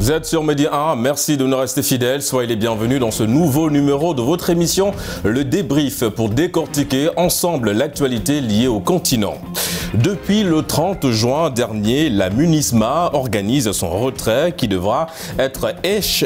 Vous êtes sur Média 1, merci de nous rester fidèles, soyez les bienvenus dans ce nouveau numéro de votre émission, le débrief, pour décortiquer ensemble l'actualité liée au continent. Depuis le 30 juin dernier, la MINUSMA organise son retrait qui devra être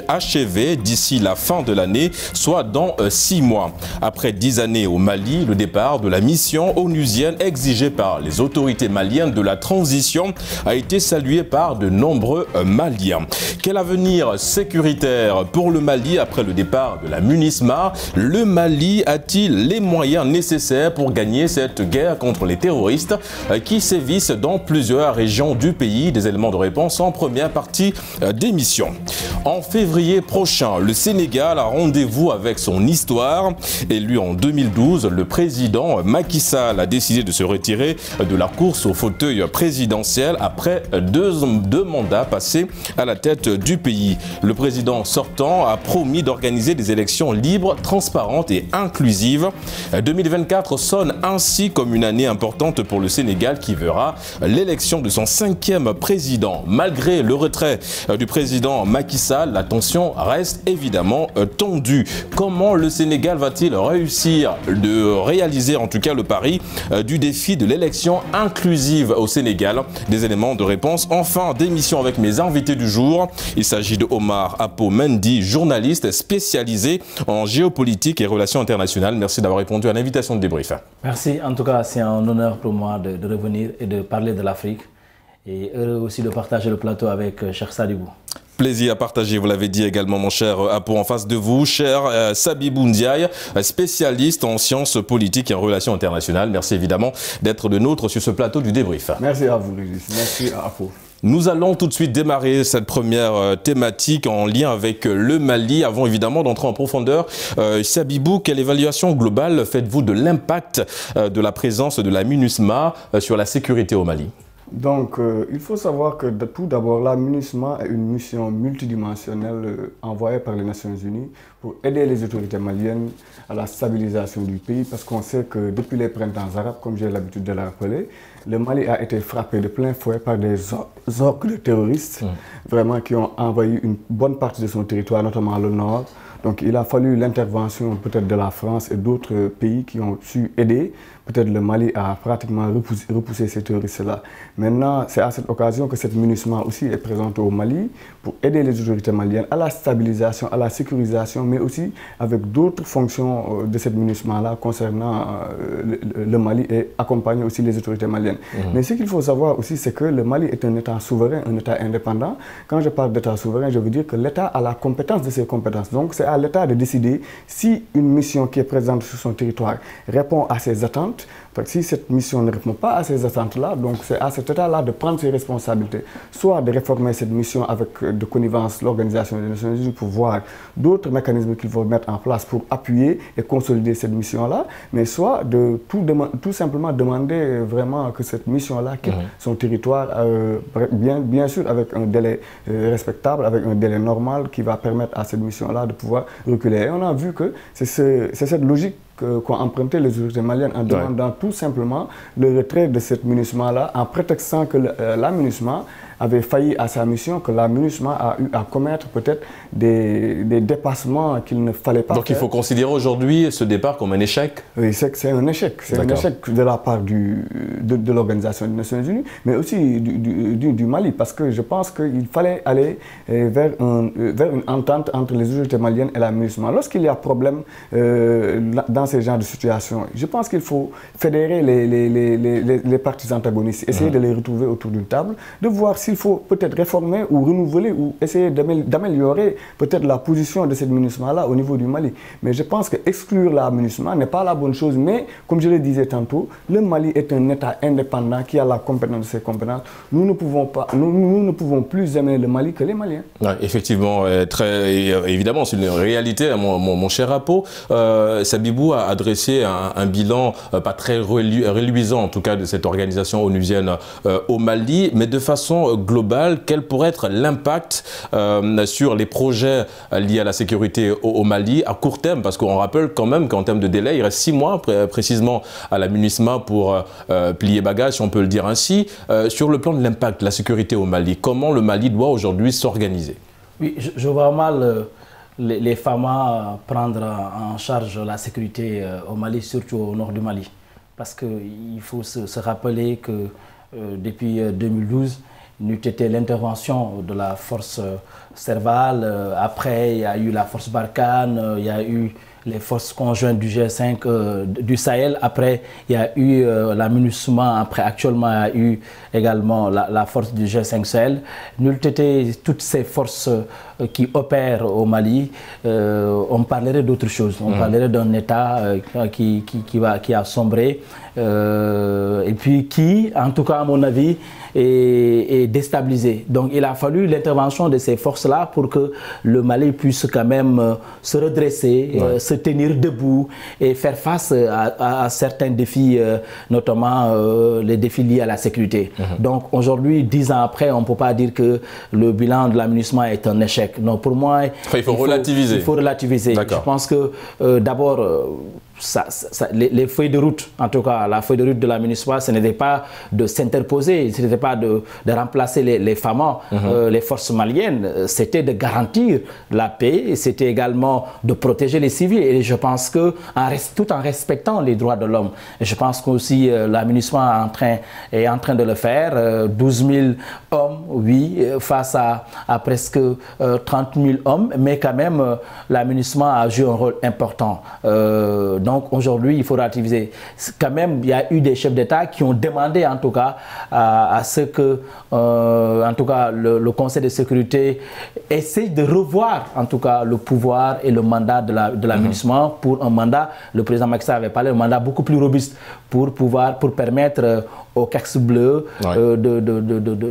achevé d'ici la fin de l'année, soit dans 6 mois. Après 10 années au Mali, le départ de la mission onusienne exigée par les autorités maliennes de la transition a été salué par de nombreux Maliens. Quel avenir sécuritaire pour le Mali après le départ de la MINUSMA? Le Mali a-t-il les moyens nécessaires pour gagner cette guerre contre les terroristes qui sévissent dans plusieurs régions du pays? Des éléments de réponse en première partie d'émission. En février prochain, le Sénégal a rendez-vous avec son histoire. Élu en 2012, le président Macky Sall a décidé de se retirer de la course au fauteuil présidentiel après deux mandats passés à la tête du pays. Le président sortant a promis d'organiser des élections libres, transparentes et inclusives. 2024 sonne ainsi comme une année importante pour le Sénégal qui verra l'élection de son 5e président. Malgré le retrait du président Macky Sall, la tension reste évidemment tendue. Comment le Sénégal va-t-il réussir de réaliser en tout cas le pari du défi de l'élection inclusive au Sénégal? Des éléments de réponse en fin d'émission avec mes invités du jour. Il s'agit de Omar Apo Mendy, journaliste spécialisé en géopolitique et relations internationales. Merci d'avoir répondu à l'invitation de débrief. Merci. En tout cas, c'est un honneur pour moi de revenir et de parler de l'Afrique. Et heureux aussi de partager le plateau avec cher Sadibou. Plaisir à partager, vous l'avez dit également mon cher Apo, en face de vous, cher Sabibou Ndiaye, spécialiste en sciences politiques et en relations internationales. Merci évidemment d'être le nôtre sur ce plateau du débrief. Merci à vous, Régis. Merci à Apo. Nous allons tout de suite démarrer cette première thématique en lien avec le Mali. Avant évidemment d'entrer en profondeur, Sabibou, quelle évaluation globale faites-vous de l'impact de la présence de la MINUSMA sur la sécurité au Mali? Donc, il faut savoir que tout d'abord, la MINUSMA est une mission multidimensionnelle envoyée par les Nations Unies pour aider les autorités maliennes à la stabilisation du pays, parce qu'on sait que depuis les printemps arabes, comme j'ai l'habitude de le rappeler, le Mali a été frappé de plein fouet par des orques de terroristes, vraiment qui ont envahi une bonne partie de son territoire, notamment le nord. Donc il a fallu l'intervention peut-être de la France et d'autres pays qui ont su aider. Peut-être le Mali a pratiquement repoussé ces terroristes-là. Maintenant, c'est à cette occasion que cette MINUSMA aussi est présente au Mali pour aider les autorités maliennes à la stabilisation, à la sécurisation, mais aussi avec d'autres fonctions de cette MINUSMA-là concernant le Mali et accompagner aussi les autorités maliennes. Mais ce qu'il faut savoir aussi, c'est que le Mali est un État souverain, un État indépendant. Quand je parle d'État souverain, je veux dire que l'État a la compétence de ses compétences. Donc c'est à l'État de décider si une mission qui est présente sur son territoire répond à ses attentes. Parce que si cette mission ne répond pas à ces attentes-là, donc c'est à cet État-là de prendre ses responsabilités. Soit de réformer cette mission avec de connivence l'Organisation des Nations Unies pour voir d'autres mécanismes qu'il faut mettre en place pour appuyer et consolider cette mission-là, mais soit de tout simplement demander vraiment que cette mission-là quitte son territoire, bien sûr avec un délai respectable, avec un délai normal qui va permettre à cette mission-là de pouvoir reculer. Et on a vu que c'est cette logique qu'ont emprunté les autorités maliennes en demandant tout simplement le retrait de cette MINUSMA-là, en prétextant que la MINUSMA avait failli à sa mission, que la MINUSMA a eu à commettre peut-être des dépassements qu'il ne fallait pas faire. Donc il faut considérer aujourd'hui ce départ comme un échec? Oui, c'est un échec. C'est un échec de la part de l'Organisation des Nations Unies, mais aussi du Mali, parce que je pense qu'il fallait aller vers une entente entre les autorités maliennes et la MINUSMA. Lorsqu'il y a problème dans ces genres de situations, je pense qu'il faut fédérer les parties antagonistes, essayer de les retrouver autour d'une table, de voir s'il faut peut-être réformer ou renouveler ou essayer d'améliorer peut-être la position de cette MINUSMA-là au niveau du Mali. Mais je pense que exclure la MINUSMA n'est pas la bonne chose, mais comme je le disais tantôt, le Mali est un État indépendant qui a la compétence de ses compétences. Nous ne pouvons plus aimer le Mali que les Maliens. Ouais, effectivement, évidemment, c'est une réalité, mon cher Apo. Sabibou a adressé un bilan pas très reluisant, en tout cas, de cette organisation onusienne au Mali, mais de façon globale, quel pourrait être l'impact sur les projets liés à la sécurité au Mali à court terme? Parce qu'on rappelle quand même qu'en termes de délai, il reste 6 mois précisément à la MINUSMA pour plier bagage, si on peut le dire ainsi. Sur le plan de l'impact de la sécurité au Mali, comment le Mali doit aujourd'hui s'organiser? Oui, je vois mal les FAMA prendre en charge la sécurité au Mali, surtout au nord du Mali. Parce qu'il faut se rappeler que depuis 2012, n'eût été l'intervention de la force Serval. Après, il y a eu la force Barkhane, il y a eu les forces conjointes du G5 du Sahel. Après, il y a eu la MINUSMA. Après, actuellement, il y a eu également la force du G5 Sahel. N'eût été toutes ces forces qui opèrent au Mali, on parlerait d'autre chose. On parlerait d'un État qui a sombré et puis qui, en tout cas à mon avis, est déstabilisé. Donc il a fallu l'intervention de ces forces-là pour que le Mali puisse quand même se redresser, se tenir debout et faire face à certains défis, notamment les défis liés à la sécurité. Donc aujourd'hui, 10 ans après, on ne peut pas dire que le bilan de la MINUSMA est un échec. Non, pour moi, il faut relativiser. Il faut relativiser. Je pense que d'abord, les feuilles de route, en tout cas la feuille de route de la MINUSMA, ce n'était pas de s'interposer, ce n'était pas de remplacer les FAMA, les forces maliennes, c'était de garantir la paix, c'était également de protéger les civils. Et je pense que tout en respectant les droits de l'homme, je pense qu'aussi la MINUSMA est en train de le faire. 12 000 hommes, oui, face à presque 30 000 hommes, mais quand même la MINUSMA a joué un rôle important. Donc aujourd'hui, il faut relativiser. Quand même, il y a eu des chefs d'État qui ont demandé en tout cas à ce que en tout cas le Conseil de sécurité essaie de revoir en tout cas le pouvoir et le mandat de la MINUSMA pour un mandat, le président Macky Sall avait parlé, un mandat beaucoup plus robuste pour permettre aux casques bleus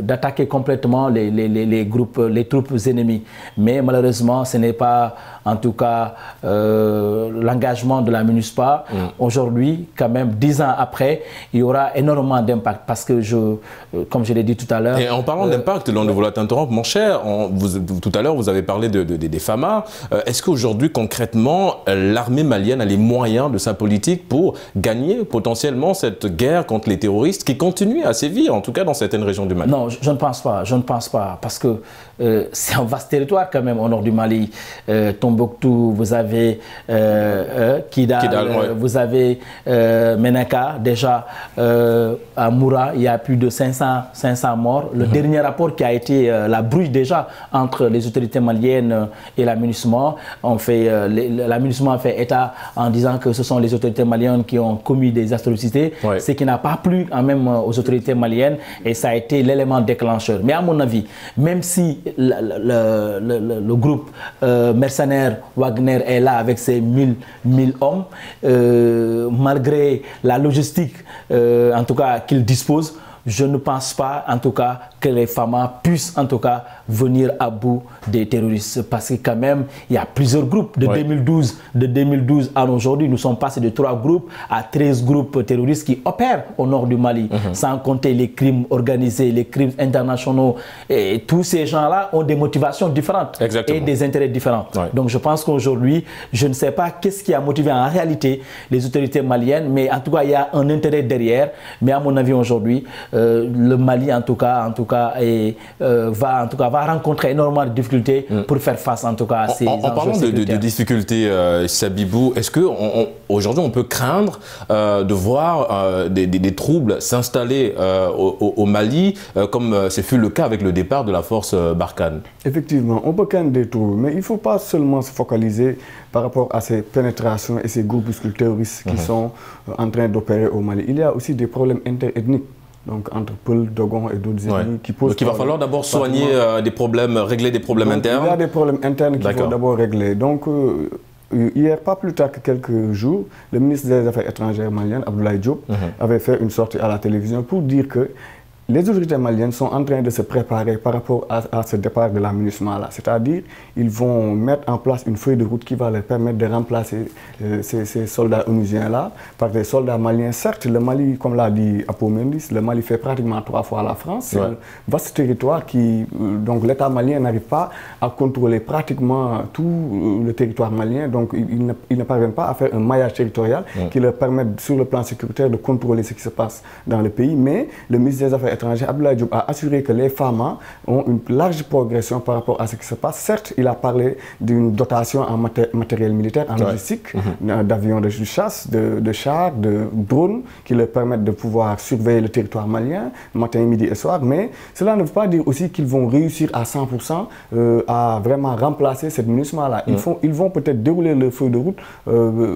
d'attaquer complètement les troupes ennemies. Mais malheureusement, ce n'est pas en tout cas l'engagement de la MINUSMA. Aujourd'hui, quand même, 10 ans après, il y aura énormément d'impact parce que, comme je l'ai dit tout à l'heure... Et en parlant d'impact, on ne voulait t'interrompre, mon cher, tout à l'heure, vous avez parlé des FAMA. Est-ce qu'aujourd'hui, concrètement, l'armée malienne a les moyens de sa politique pour gagner potentiellement cette guerre contre les terroristes qui continue à sévir, en tout cas dans certaines régions du Mali? Non, je ne pense pas. Je ne pense pas parce que c'est un vaste territoire quand même au nord du Mali. Tombouctou, vous avez Kidal, vous avez Menaka. Déjà, à Moura, il y a plus de 500 morts. Le dernier rapport qui a été la brouille déjà entre les autorités maliennes et la MINUSMA, la MINUSMA a fait état en disant que ce sont les autorités maliennes qui ont commis des atrocités, ce qui n'a pas plu quand même aux autorités maliennes et ça a été l'élément déclencheur. Mais à mon avis, même si le groupe mercenaire Wagner est là avec ses 1000 hommes, malgré la logistique en tout cas qu'il dispose, je ne pense pas en tout cas que les FAMA puissent en tout cas venir à bout des terroristes parce que quand même il y a plusieurs groupes de 2012 à aujourd'hui, nous sommes passés de 3 groupes à 13 groupes terroristes qui opèrent au nord du Mali, sans compter les crimes organisés, les crimes internationaux, et tous ces gens-là ont des motivations différentes et des intérêts différents. Donc je pense qu'aujourd'hui, je ne sais pas qu'est-ce qui a motivé en réalité les autorités maliennes, mais en tout cas il y a un intérêt derrière. Mais à mon avis aujourd'hui, le Mali en tout cas va rencontrer énormément de difficultés pour faire face en tout cas à ces enjeux. En parlant de difficultés, Sabibou, est-ce qu'aujourd'hui on peut craindre de voir des troubles s'installer au Mali, comme ce fut le cas avec le départ de la force Barkhane? Effectivement, on peut craindre des troubles, mais il ne faut pas seulement se focaliser par rapport à ces pénétrations et ces groupuscules terroristes qui sont en train d'opérer au Mali. Il y a aussi des problèmes interethniques. Donc entre Peul, Dogon et d'autres ethnies qui posent... Donc il va falloir d'abord soigner des problèmes, régler des problèmes internes. Il y a des problèmes internes qu'il faut d'abord régler. Donc hier, pas plus tard que quelques jours, le ministre des Affaires étrangères malien, Abdoulaye Diop, avait fait une sortie à la télévision pour dire que les autorités maliennes sont en train de se préparer par rapport à ce départ de la MINUSMA là. C'est-à-dire ils vont mettre en place une feuille de route qui va leur permettre de remplacer ces soldats onusiens là par des soldats maliens. Certes, le Mali, comme l'a dit Apomendis, le Mali fait pratiquement 3 fois la France. C'est un vaste territoire qui, donc l'État malien n'arrive pas à contrôler pratiquement tout le territoire malien. Donc ils ne parviennent pas à faire un maillage territorial qui leur permette sur le plan sécuritaire de contrôler ce qui se passe dans le pays. Mais le ministre des Affaires Affaires étrangères, Abdoulaye Diop, a assuré que les FAMA ont une large progression par rapport à ce qui se passe. Certes, il a parlé d'une dotation en matériel militaire, en logistique, d'avions de chasse, de chars, de drones, qui leur permettent de pouvoir surveiller le territoire malien, matin, midi et soir. Mais cela ne veut pas dire aussi qu'ils vont réussir à 100% à vraiment remplacer cette MINUSMA-là. Ils vont peut-être dérouler leur feuille de route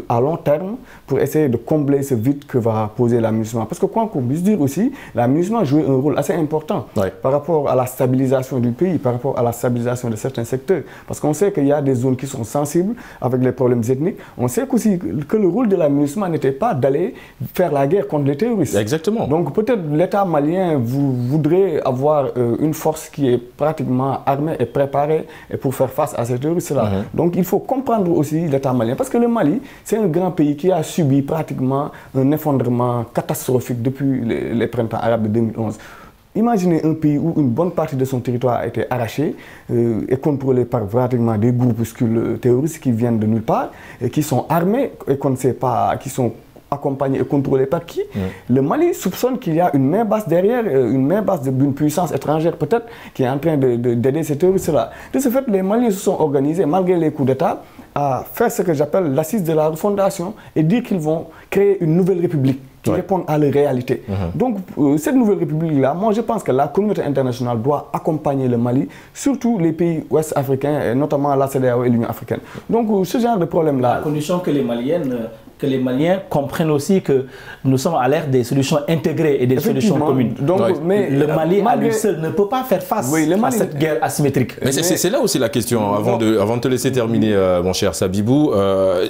à long terme pour essayer de combler ce vide que va poser la MINUSMA. Parce que quoi qu'on puisse dire aussi, la MINUSMA joue un rôle assez important par rapport à la stabilisation du pays, par rapport à la stabilisation de certains secteurs. Parce qu'on sait qu'il y a des zones qui sont sensibles avec les problèmes ethniques. On sait aussi que le rôle de la MINUSMA n'était pas d'aller faire la guerre contre les terroristes. Exactement. Donc peut-être l'État malien voudrait avoir une force qui est pratiquement armée et préparée pour faire face à ces terroristes-là. Donc il faut comprendre aussi l'État malien. Parce que le Mali, c'est un grand pays qui a subi pratiquement un effondrement catastrophique depuis les printemps arabes de 2011. Imaginez un pays où une bonne partie de son territoire a été arrachée et contrôlée par pratiquement des groupuscules terroristes qui viennent de nulle part et qui sont armés et qu'on ne sait pas, qui sont accompagnés et contrôlés par qui. Le Mali soupçonne qu'il y a une main basse derrière, une main basse d'une puissance étrangère peut-être qui est en train d'aider ces terroristes-là. De ce fait, les Maliens se sont organisés malgré les coups d'État à faire ce que j'appelle l'assise de la refondation et dire qu'ils vont créer une nouvelle république qui répondent à la réalité. Donc, cette nouvelle république-là, moi je pense que la communauté internationale doit accompagner le Mali, surtout les pays ouest-africains, et notamment la CEDEAO et l'Union africaine. Donc, ce genre de problème-là... À condition que les Maliens comprennent aussi que nous sommes à l'ère des solutions intégrées et des solutions communes. Donc, mais le Mali à lui seul ne peut pas faire face à cette guerre asymétrique. Mais c'est là aussi la question, avant de te laisser terminer, mon cher Sabibou,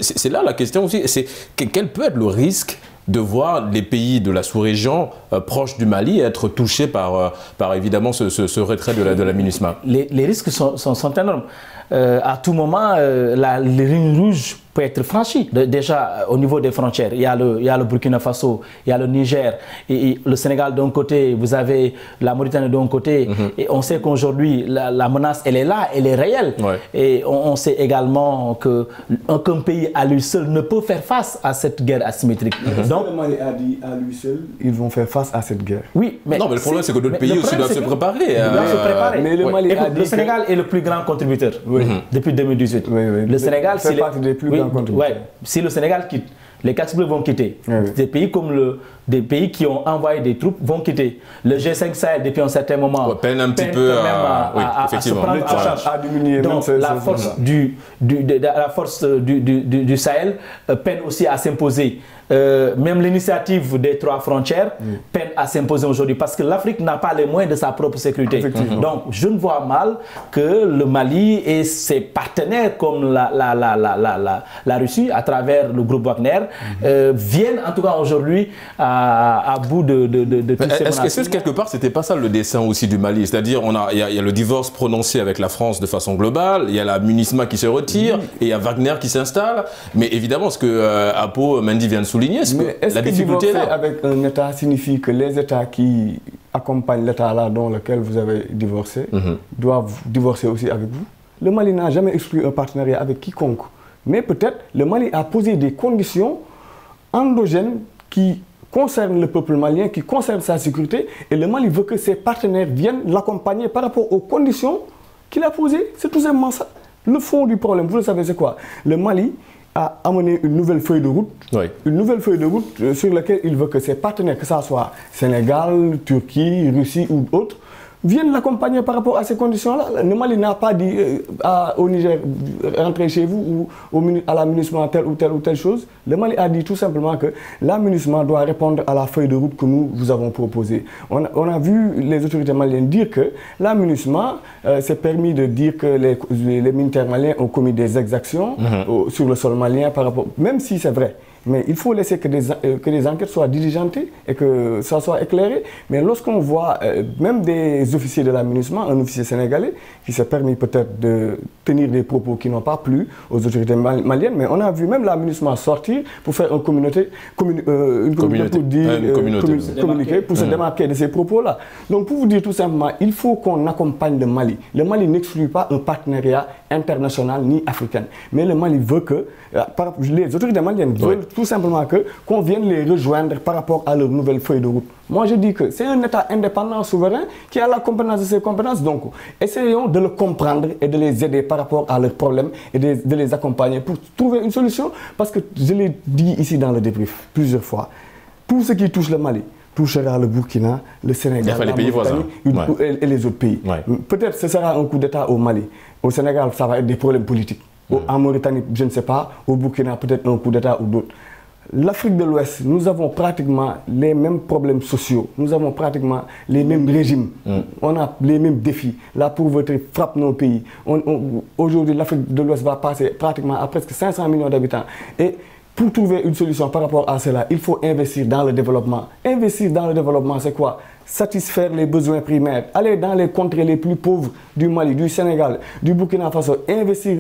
c'est là la question aussi, c'est quel peut être le risque de voir les pays de la sous-région proches du Mali être touchés par évidemment ce retrait de la MINUSMA? Les risques sont énormes. À tout moment, la ligne rouge peut être franchie. Déjà, au niveau des frontières, il y a le Burkina Faso, il y a le Niger, et le Sénégal d'un côté, vous avez la Mauritanie d'un côté, et on sait qu'aujourd'hui, la menace, elle est là, elle est réelle. Et on sait également qu'un pays à lui seul ne peut faire face à cette guerre asymétrique. Donc, le Mali a dit à lui seul, ils vont faire face à cette guerre. Oui, mais non, mais le problème, c'est que d'autres pays aussi doivent se préparer. Ils doivent se préparer. Mais le Mali a dit le Sénégal est le plus grand contributeur depuis 2018. Le Sénégal, fait partie des plus grands contributeurs. Si le Sénégal quitte, les 4 bleus vont quitter. Des pays comme des pays qui ont envoyé des troupes vont quitter. Le G5 Sahel, depuis un certain moment, peine un petit peu à se prendre en charge. Donc la force du Sahel peine aussi à s'imposer. Même l'initiative des 3 frontières peine à s'imposer aujourd'hui parce que l'Afrique n'a pas les moyens de sa propre sécurité. Donc je ne vois mal que le Mali et ses partenaires comme la Russie à travers le groupe Wagner viennent en tout cas aujourd'hui à bout de toutes ces menaces. Est-ce que quelque part c'était pas ça le dessein aussi du Mali? C'est-à-dire il y a le divorce prononcé avec la France de façon globale, il y a la MINUSMA qui se retire et il y a Wagner qui s'installe. Mais évidemment ce que Apo Mendy vient de souligner, c'est que la difficulté est là. Avec un État signifie que les États qui accompagnent l'État là dans lequel vous avez divorcé doivent divorcer aussi avec vous. Le Mali n'a jamais exclu un partenariat avec quiconque. Mais peut-être le Mali a posé des conditions endogènes qui concernent le peuple malien, qui concernent sa sécurité. Et le Mali veut que ses partenaires viennent l'accompagner par rapport aux conditions qu'il a posées. C'est tout simplement ça. Le fond du problème, vous le savez, c'est quoi? Le Mali a amené une nouvelle feuille de route, sur laquelle il veut que ses partenaires, que ce soit Sénégal, Turquie, Russie ou autres, viennent l'accompagner par rapport à ces conditions-là. Le Mali n'a pas dit au Niger, rentrez chez vous ou à la MINUSMA telle ou telle chose. Le Mali a dit tout simplement que la MINUSMA doit répondre à la feuille de route que nous vous avons proposée. On a vu les autorités maliennes dire que la MINUSMA s'est permis de dire que les militaires maliens ont commis des exactions sur le sol malien par rapport, même si c'est vrai. Mais il faut laisser que des enquêtes soient diligentées et que ça soit éclairé. Mais lorsqu'on voit même des officiers de la MINUSMA, un officier sénégalais qui s'est permis peut-être de tenir des propos qui n'ont pas plu aux autorités maliennes, mais on a vu même la MINUSMA sortir pour faire une communauté pour communiquer, pour se démarquer de ces propos-là. Donc pour vous dire tout simplement, il faut qu'on accompagne le Mali. Le Mali n'exclut pas un partenariat international ni africain. Mais le Mali veut que, les autorités maliennes veulent tout simplement qu'on vienne les rejoindre par rapport à leur nouvelle feuille de route. Moi, je dis que c'est un État indépendant, souverain, qui a la compétence de ses compétences. Donc, essayons de le comprendre et de les aider par rapport à leurs problèmes et de les accompagner pour trouver une solution. Parce que je l'ai dit ici dans le débrief plusieurs fois, tout ce qui touche le Mali touchera le Burkina, le Sénégal, les pays voisins et les autres pays. Ouais. Peut-être que ce sera un coup d'État au Mali. Au Sénégal, ça va être des problèmes politiques. En Mauritanie, je ne sais pas. Au Burkina, peut-être un coup d'État ou d'autres. L'Afrique de l'Ouest, nous avons pratiquement les mêmes problèmes sociaux. Nous avons pratiquement les mêmes régimes. On a les mêmes défis. La pauvreté frappe nos pays. Aujourd'hui, l'Afrique de l'Ouest va passer pratiquement à presque 500 millions d'habitants. Et pour trouver une solution par rapport à cela, il faut investir dans le développement. Investir dans le développement, c'est quoi? Satisfaire les besoins primaires, aller dans les contrées les plus pauvres du Mali, du Sénégal, du Burkina Faso, investir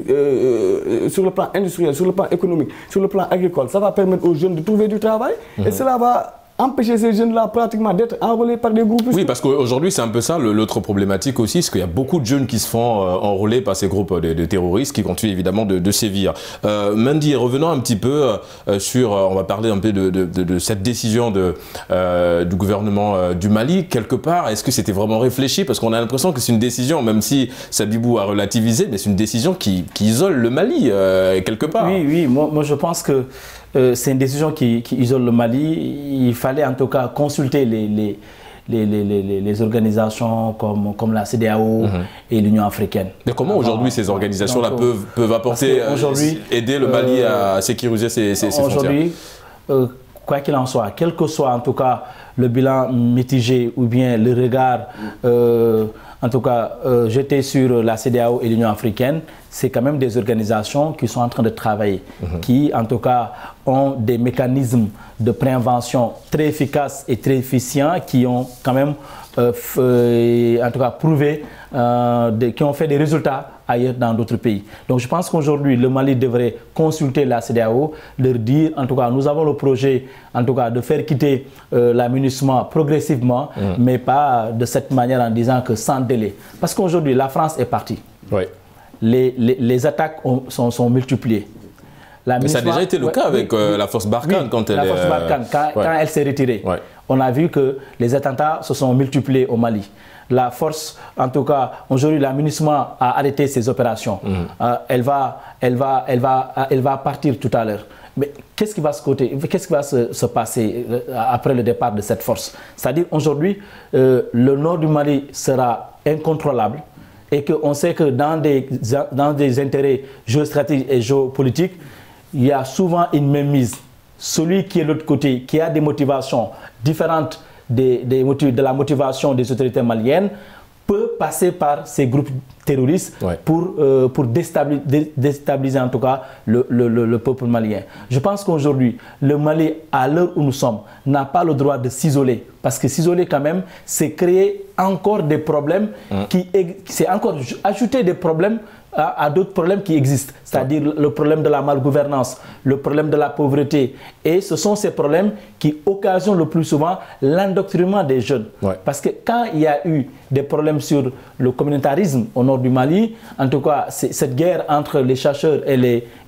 sur le plan industriel, sur le plan économique, sur le plan agricole. Ça va permettre aux jeunes de trouver du travail et cela va empêcher ces jeunes-là pratiquement d'être enrôlés par des groupes. Oui, parce qu'aujourd'hui, c'est un peu ça, l'autre problématique aussi, c'est qu'il y a beaucoup de jeunes qui se font enrôler par ces groupes de terroristes qui continuent évidemment de sévir. Mandy, revenons un petit peu sur, on va parler un peu de cette décision du gouvernement du Mali. Quelque part, est-ce que c'était vraiment réfléchi? Parce qu'on a l'impression que c'est une décision, même si Sabibou a relativisé, mais c'est une décision qui isole le Mali, quelque part. Oui, moi je pense que c'est une décision qui isole le Mali. Il fallait en tout cas consulter les organisations comme la CEDEAO et l'Union africaine. Mais comment aujourd'hui ces organisations-là peuvent apporter, aider le Mali à sécuriser ses frontières? Aujourd'hui, quoi qu'il en soit, quel que soit en tout cas le bilan mitigé ou bien le regard en tout cas jeté sur la CEDEAO et l'Union africaine, c'est quand même des organisations qui sont en train de travailler, qui en tout cas ont des mécanismes de prévention très efficaces et très efficients, qui ont quand même en tout cas prouvé, qui ont fait des résultats ailleurs dans d'autres pays. Donc je pense qu'aujourd'hui le Mali devrait consulter la CEDEAO, leur dire en tout cas nous avons le projet en tout cas de faire quitter la MINUSMA progressivement, mais pas de cette manière en disant que sans délai. Parce qu'aujourd'hui la France est partie. Oui. Les attaques sont multipliées. Mais ça a déjà été le cas avec la force Barkhane quand elle quand elle s'est retirée. Ouais. On a vu que les attentats se sont multipliés au Mali. La force, en tout cas, aujourd'hui, la MINUSMA a arrêté ses opérations. Elle va partir tout à l'heure. Mais qu'est-ce qui va se passer après le départ de cette force? C'est-à-dire aujourd'hui, le nord du Mali sera incontrôlable et qu'on sait que dans des intérêts géostratégiques et géopolitiques, il y a souvent une mainmise. Celui qui est de l'autre côté, qui a des motivations différentes de la motivation des autorités maliennes, peut passer par ces groupes terroristes pour déstabiliser en tout cas le peuple malien. Je pense qu'aujourd'hui, le Mali, à l'heure où nous sommes, n'a pas le droit de s'isoler. Parce que s'isoler quand même, c'est créer encore des problèmes, c'est encore ajouter des problèmes à d'autres problèmes qui existent, c'est-à-dire le problème de la malgouvernance, le problème de la pauvreté. Et ce sont ces problèmes qui occasionnent le plus souvent l'endoctrinement des jeunes. Parce que quand il y a eu des problèmes sur le communautarisme au nord du Mali, en tout cas, cette guerre entre les chercheurs et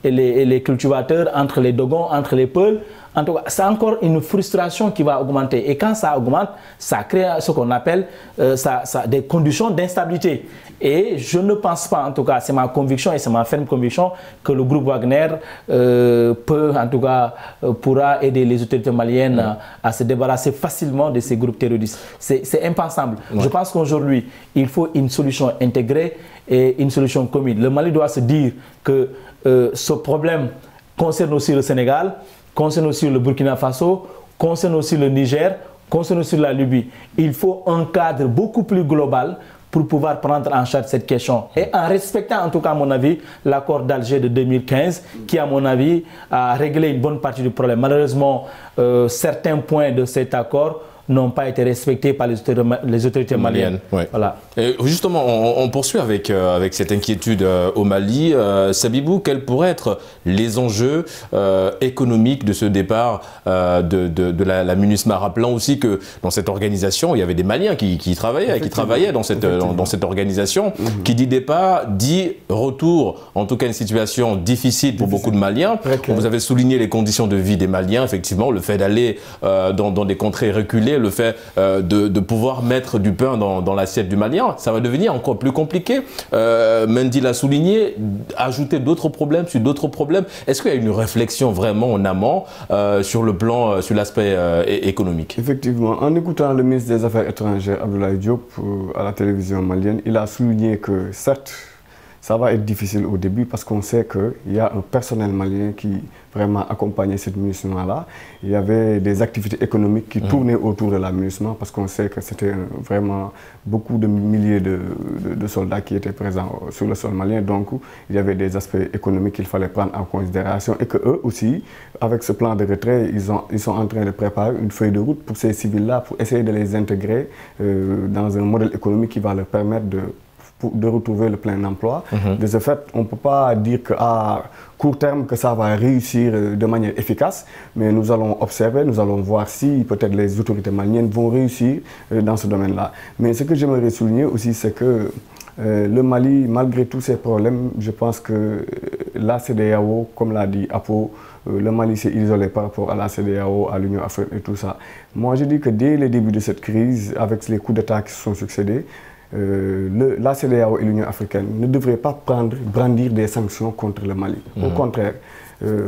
les cultivateurs, entre les Dogons, entre les Peuls, en tout cas, c'est encore une frustration qui va augmenter. Et quand ça augmente, ça crée ce qu'on appelle des conditions d'instabilité. Et je ne pense pas, en tout cas, c'est ma conviction et c'est ma ferme conviction, que le groupe Wagner pourra aider les autorités maliennes à se débarrasser facilement de ces groupes terroristes. C'est impensable. Je pense qu'aujourd'hui, il faut une solution intégrée et une solution commune. Le Mali doit se dire que ce problème concerne aussi le Sénégal, concerne aussi le Burkina Faso, concerne aussi le Niger, concerne aussi la Libye. Il faut un cadre beaucoup plus global pour pouvoir prendre en charge cette question. Et en respectant, en tout cas à mon avis, l'accord d'Alger de 2015, qui à mon avis a réglé une bonne partie du problème. Malheureusement, certains points de cet accord n'ont pas été respectés par les autorités maliennes. Ouais. Voilà. Et justement, on poursuit avec cette inquiétude au Mali. Sabibou, quels pourraient être les enjeux économiques de ce départ de la MINUSMA, rappelant aussi que dans cette organisation, il y avait des Maliens qui travaillaient dans cette organisation. Qui dit départ, dit retour, en tout cas une situation difficile pour beaucoup de Maliens. Vous avez souligné les conditions de vie des Maliens, effectivement, le fait d'aller dans des contrées reculées, le fait de pouvoir mettre du pain dans l'assiette du Malien, ça va devenir encore plus compliqué. Mendy l'a souligné, ajouter d'autres problèmes sur d'autres problèmes. Est-ce qu'il y a une réflexion vraiment en amont sur l'aspect économique? Effectivement, en écoutant le ministre des Affaires étrangères, Abdoulaye Diop, à la télévision malienne, il a souligné que certes, ça va être difficile au début parce qu'on sait qu'il y a un personnel malien qui vraiment accompagnait cette MINUSMA-là. Il y avait des activités économiques qui tournaient autour de la MINUSMA parce qu'on sait que c'était vraiment beaucoup de milliers de soldats qui étaient présents sur le sol malien. Donc, il y avait des aspects économiques qu'il fallait prendre en considération et qu'eux aussi, avec ce plan de retrait, ils sont en train de préparer une feuille de route pour ces civils-là, pour essayer de les intégrer dans un modèle économique qui va leur permettre de retrouver le plein emploi. De ce fait, on ne peut pas dire qu'à court terme que ça va réussir de manière efficace, mais nous allons observer, nous allons voir si peut-être les autorités maliennes vont réussir dans ce domaine-là. Mais ce que j'aimerais souligner aussi, c'est que le Mali, malgré tous ces problèmes, je pense que la CEDEAO, comme l'a dit Apo, le Mali s'est isolé par rapport à la CEDEAO, à l'Union africaine et tout ça. Moi, je dis que dès le début de cette crise, avec les coups d'État qui se sont succédés, la CEDEAO et l'Union africaine ne devraient pas brandir des sanctions contre le Mali. Au contraire,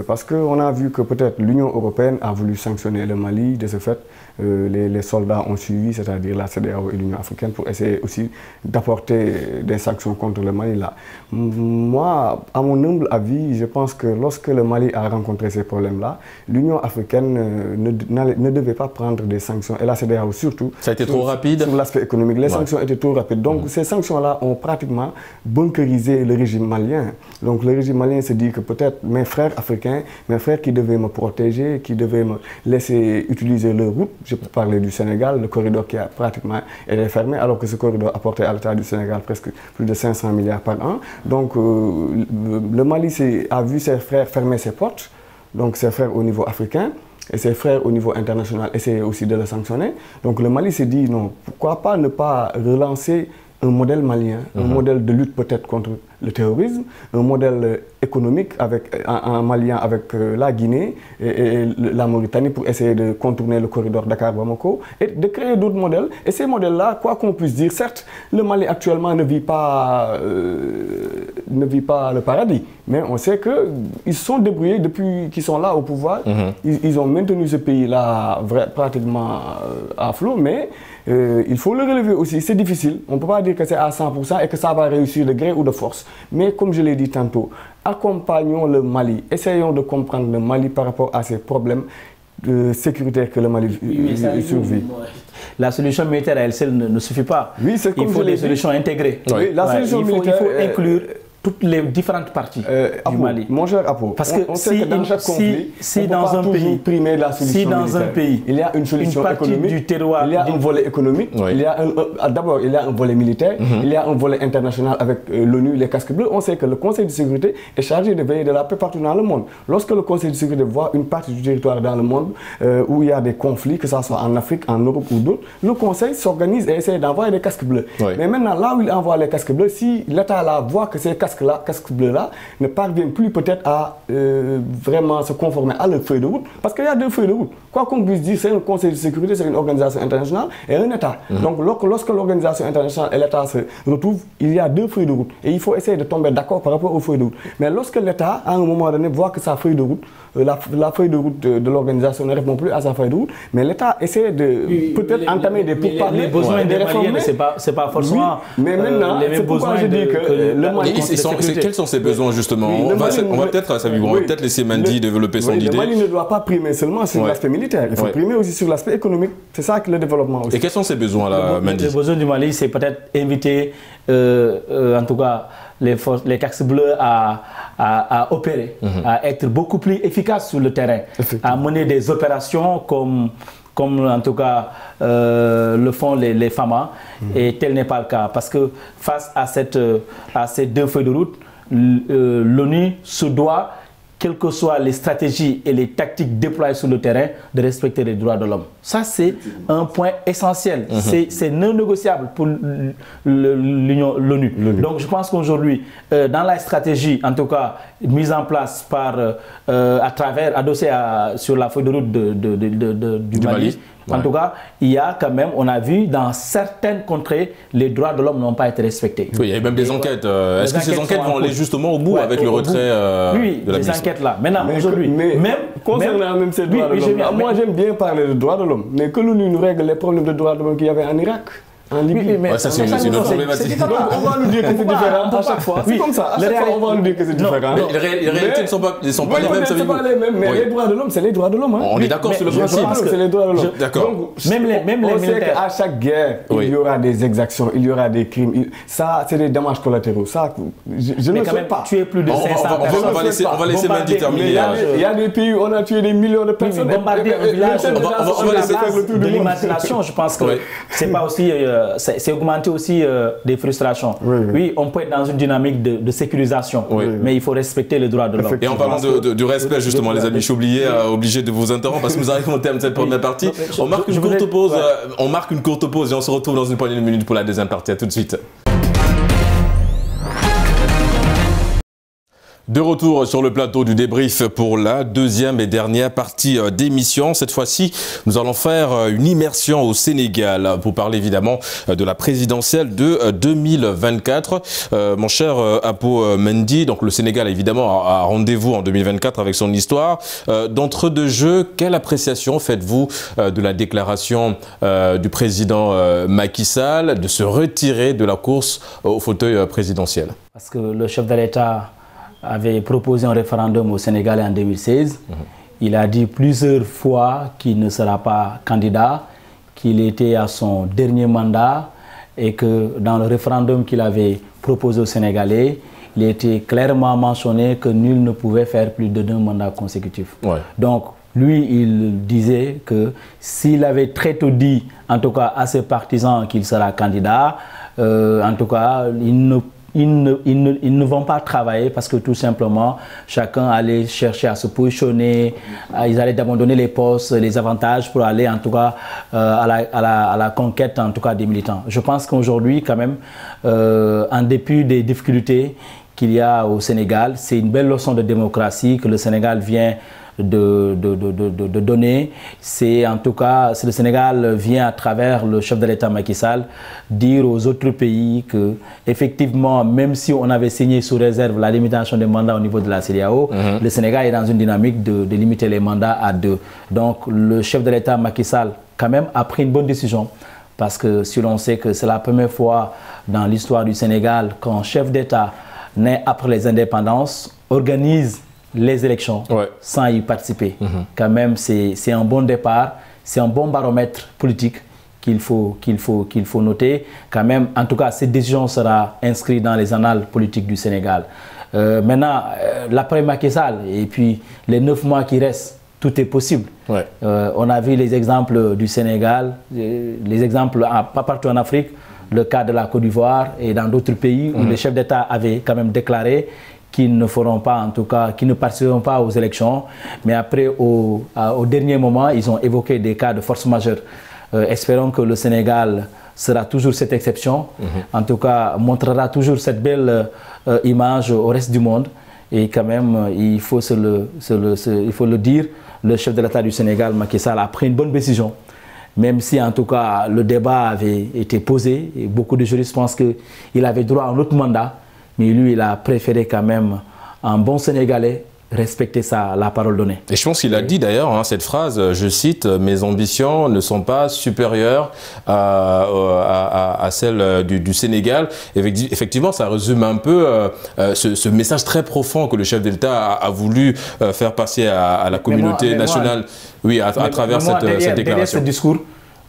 parce qu'on a vu que peut-être l'Union européenne a voulu sanctionner le Mali. De ce fait, les soldats ont suivi, c'est-à-dire la CEDEAO et l'Union africaine, pour essayer aussi d'apporter des sanctions contre le Mali. Là. Moi, à mon humble avis, je pense que lorsque le Mali a rencontré ces problèmes-là, l'Union africaine ne devait pas prendre des sanctions, et la CEDEAO surtout. Ça a été trop rapide sur l'aspect économique. Les sanctions étaient trop rapides. Donc ces sanctions-là ont pratiquement bunkerisé le régime malien. Donc le régime malien se dit que peut-être mes frères africains, mes frères qui devaient me protéger, qui devaient me laisser utiliser leur route. Je peux parler du Sénégal, le corridor qui a pratiquement été fermé, alors que ce corridor apportait à l'État du Sénégal presque plus de 500 milliards par an. Donc le Mali a vu ses frères fermer ses portes, donc ses frères au niveau africain, et ses frères au niveau international essayaient aussi de le sanctionner. Donc le Mali s'est dit non, pourquoi pas ne pas relancer un modèle malien, un modèle de lutte peut-être contre le terrorisme, un modèle économique en malien avec la Guinée et la Mauritanie pour essayer de contourner le corridor Dakar-Bamako et de créer d'autres modèles. Et ces modèles-là, quoi qu'on puisse dire, certes, le Mali actuellement ne vit pas le paradis, mais on sait qu'ils se sont débrouillés depuis qu'ils sont là au pouvoir. Ils ont maintenu ce pays-là pratiquement à flot, mais il faut le relever aussi. C'est difficile. On ne peut pas dire que c'est à 100% et que ça va réussir de gré ou de force. Mais comme je l'ai dit tantôt, accompagnons le Mali, essayons de comprendre le Mali par rapport à ces problèmes sécuritaires que le Mali survit. La solution militaire à elle seule ne suffit pas. Oui, il faut des solutions intégrées. Oui, la solution militaire, il faut inclure toutes les différentes parties du Mali. Mon cher Apo, parce que si dans un pays, il y a une solution économique, du terroir, il y a un volet économique, d'abord il y a un volet militaire, il y a un volet international avec l'ONU, les casques bleus. On sait que le Conseil de sécurité est chargé de veiller de la paix partout dans le monde. Lorsque le Conseil de sécurité voit une partie du territoire dans le monde où il y a des conflits, que ce soit en Afrique, en Europe ou d'autres, le Conseil s'organise et essaie d'envoyer des casques bleus. Mais maintenant, là où il envoie les casques bleus, si l'État là voit que ces casques bleus-là ne parviennent plus peut-être à vraiment se conformer à leur feuille de route, parce qu'il y a deux feuilles de route. Quoi qu'on puisse dire, c'est un Conseil de sécurité, c'est une organisation internationale et un État. Donc lorsque l'organisation internationale et l'État se retrouvent, il y a deux feuilles de route. Et il faut essayer de tomber d'accord par rapport aux feuilles de route. Mais lorsque l'État, à un moment donné, voit que sa feuille de route, la feuille de route de l'organisation ne répond plus à sa feuille de route, mais l'État essaie de peut-être entamer des pourparlers. Les besoins des Maliens, c'est pas forcément mais maintenant, c'est pourquoi je dis que le Mali... Quels sont ses besoins justement? On va peut-être laisser Mendy développer son idée. Le Mali ne doit pas primer seulement sur l'aspect militaire, il faut primer aussi sur l'aspect économique. C'est ça que le développement aussi. Et quels sont ces besoins là, Mendy? Les besoins du Mali, c'est peut-être inviter en tout cas les casques bleus à opérer, à être beaucoup plus efficaces sur le terrain, à mener des opérations comme comme en tout cas le font les FAMA, et tel n'est pas le cas. Parce que face à ces deux feuilles de route, l'ONU se doit, quelles que soient les stratégies et les tactiques déployées sur le terrain, de respecter les droits de l'homme. Ça, c'est un point essentiel. C'est non négociable pour l'ONU. Donc, je pense qu'aujourd'hui, dans la stratégie, en tout cas, mise en place à travers, adossée sur la feuille de route du Mali, en tout cas, il y a quand même, on a vu dans certaines contrées, les droits de l'homme n'ont pas été respectés. Oui, il y a même des enquêtes. Est-ce que ces enquêtes vont aller justement au bout avec le retrait de la les enquêtes là. Maintenant, Mais aujourd'hui, concernant même ces droits de l'homme, moi j'aime bien parler de droits de l'homme, mais que l'ONU nous règle les problèmes de droits de l'homme qu'il y avait en Irak. En Libye. mais ça, c'est une autre problématique. On va nous dire que c'est différent à chaque fois. C'est comme ça. À chaque fois, on va nous dire que c'est différent. Mais les réalités ne sont pas les mêmes. Ce ne sont pas les mêmes, mais les droits de l'homme, c'est les droits de l'homme. On est d'accord sur le principe. C'est les droits de l'homme. D'accord. Même les on sait militaires. qu'à chaque guerre, il y aura des exactions, il y aura des crimes. Ça, c'est des dommages collatéraux. Ça, je ne sais pas. Tuer plus de 500 personnes. On va laisser Main terminer. Il y a des pays où on a tué des millions de personnes. Bombarder un village on va laisser faire le tour du monde. de l'imagination, je pense que c'est pas aussi, c'est augmenter aussi des frustrations. Oui, on peut être dans une dynamique de sécurisation, mais il faut respecter les droits de l'homme. Et en parlant du respect, justement, les amis, je suis obligé de vous interrompre parce que nous arrivons au terme de cette première partie. On marque une courte pause. On marque une courte pause et on se retrouve dans une poignée de minutes pour la deuxième partie. À tout de suite. De retour sur le plateau du débrief pour la deuxième et dernière partie d'émission. Cette fois-ci, nous allons faire une immersion au Sénégal pour parler évidemment de la présidentielle de 2024. Mon cher Apo Mendy, donc le Sénégal évidemment a rendez-vous en 2024 avec son histoire. D'entre-deux jeux, quelle appréciation faites-vous de la déclaration du président Macky Sall de se retirer de la course au fauteuil présidentiel? Parce que le chef de l'État avait proposé un référendum au Sénégal en 2016. Il a dit plusieurs fois qu'il ne sera pas candidat, qu'il était à son dernier mandat et que dans le référendum qu'il avait proposé aux Sénégalais, il était clairement mentionné que nul ne pouvait faire plus de 2 mandats consécutifs. Donc, lui, il disait que s'il avait très tôt dit, en tout cas à ses partisans, qu'il sera candidat, en tout cas, ils ne vont pas travailler parce que tout simplement, chacun allait chercher à se positionner, ils allaient abandonner les postes, les avantages pour aller en tout cas à la conquête en tout cas des militants. Je pense qu'aujourd'hui quand même, en dépit des difficultés qu'il y a au Sénégal, c'est une belle leçon de démocratie que le Sénégal vient de donner. C'est en tout cas, le Sénégal vient à travers le chef de l'État Macky Sall dire aux autres pays que effectivement, même si on avait signé sous réserve la limitation des mandats au niveau de la CEDEAO, le Sénégal est dans une dynamique de limiter les mandats à 2. Donc le chef de l'État Macky Sall quand même a pris une bonne décision. Parce que si l'on sait que c'est la première fois dans l'histoire du Sénégal qu'un chef d'État né après les indépendances organise les élections sans y participer. Quand même, c'est un bon départ, c'est un bon baromètre politique qu'il faut noter. Quand même, en tout cas, cette décision sera inscrite dans les annales politiques du Sénégal. Maintenant, l'après Macky Sall et puis les 9 mois qui restent, tout est possible. On a vu les exemples du Sénégal, les exemples pas partout en Afrique, le cas de la Côte d'Ivoire et dans d'autres pays où les chefs d'État avaient quand même déclaré qu'ils ne feront pas, en tout cas, qu'ils ne participeront pas aux élections. Mais après, au dernier moment, ils ont évoqué des cas de force majeure. Espérons que le Sénégal sera toujours cette exception. En tout cas, montrera toujours cette belle image au reste du monde. Et quand même, il faut le dire, le chef de l'État du Sénégal, Macky Sall, a pris une bonne décision. Même si, en tout cas, le débat avait été posé, et beaucoup de juristes pensent qu'il avait droit à un autre mandat. Mais lui, il a préféré quand même, un bon Sénégalais, respecter la parole donnée. Et je pense qu'il a dit d'ailleurs cette phrase, je cite, « Mes ambitions ne sont pas supérieures à celles du Sénégal ». Effectivement, ça résume un peu ce message très profond que le chef de l'État a voulu faire passer à la communauté nationale à travers cette déclaration. Derrière ce discours,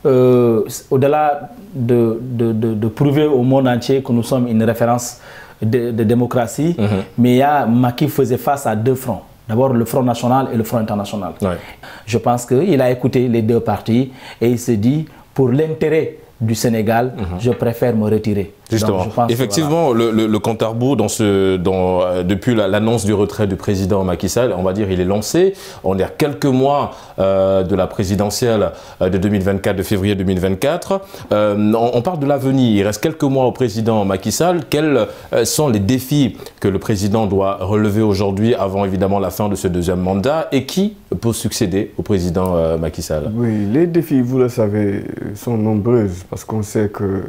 au-delà de prouver au monde entier que nous sommes une référence de démocratie, mais Macky faisait face à 2 fronts. d'abord le Front National et le Front International. Ouais. Je pense qu'il a écouté les deux partis et il se dit, pour l'intérêt du Sénégal, je préfère me retirer. Justement, donc, effectivement, le compte à rebours depuis l'annonce du retrait du président Macky Sall, on va dire, il est lancé. On est à quelques mois de la présidentielle de 2024, de février 2024. On parle de l'avenir. Il reste quelques mois au président Macky Sall. Quels sont les défis que le président doit relever aujourd'hui, avant évidemment la fin de ce deuxième mandat, et qui peut succéder au président Macky Sall? Oui, les défis, vous le savez, sont nombreux parce qu'on sait que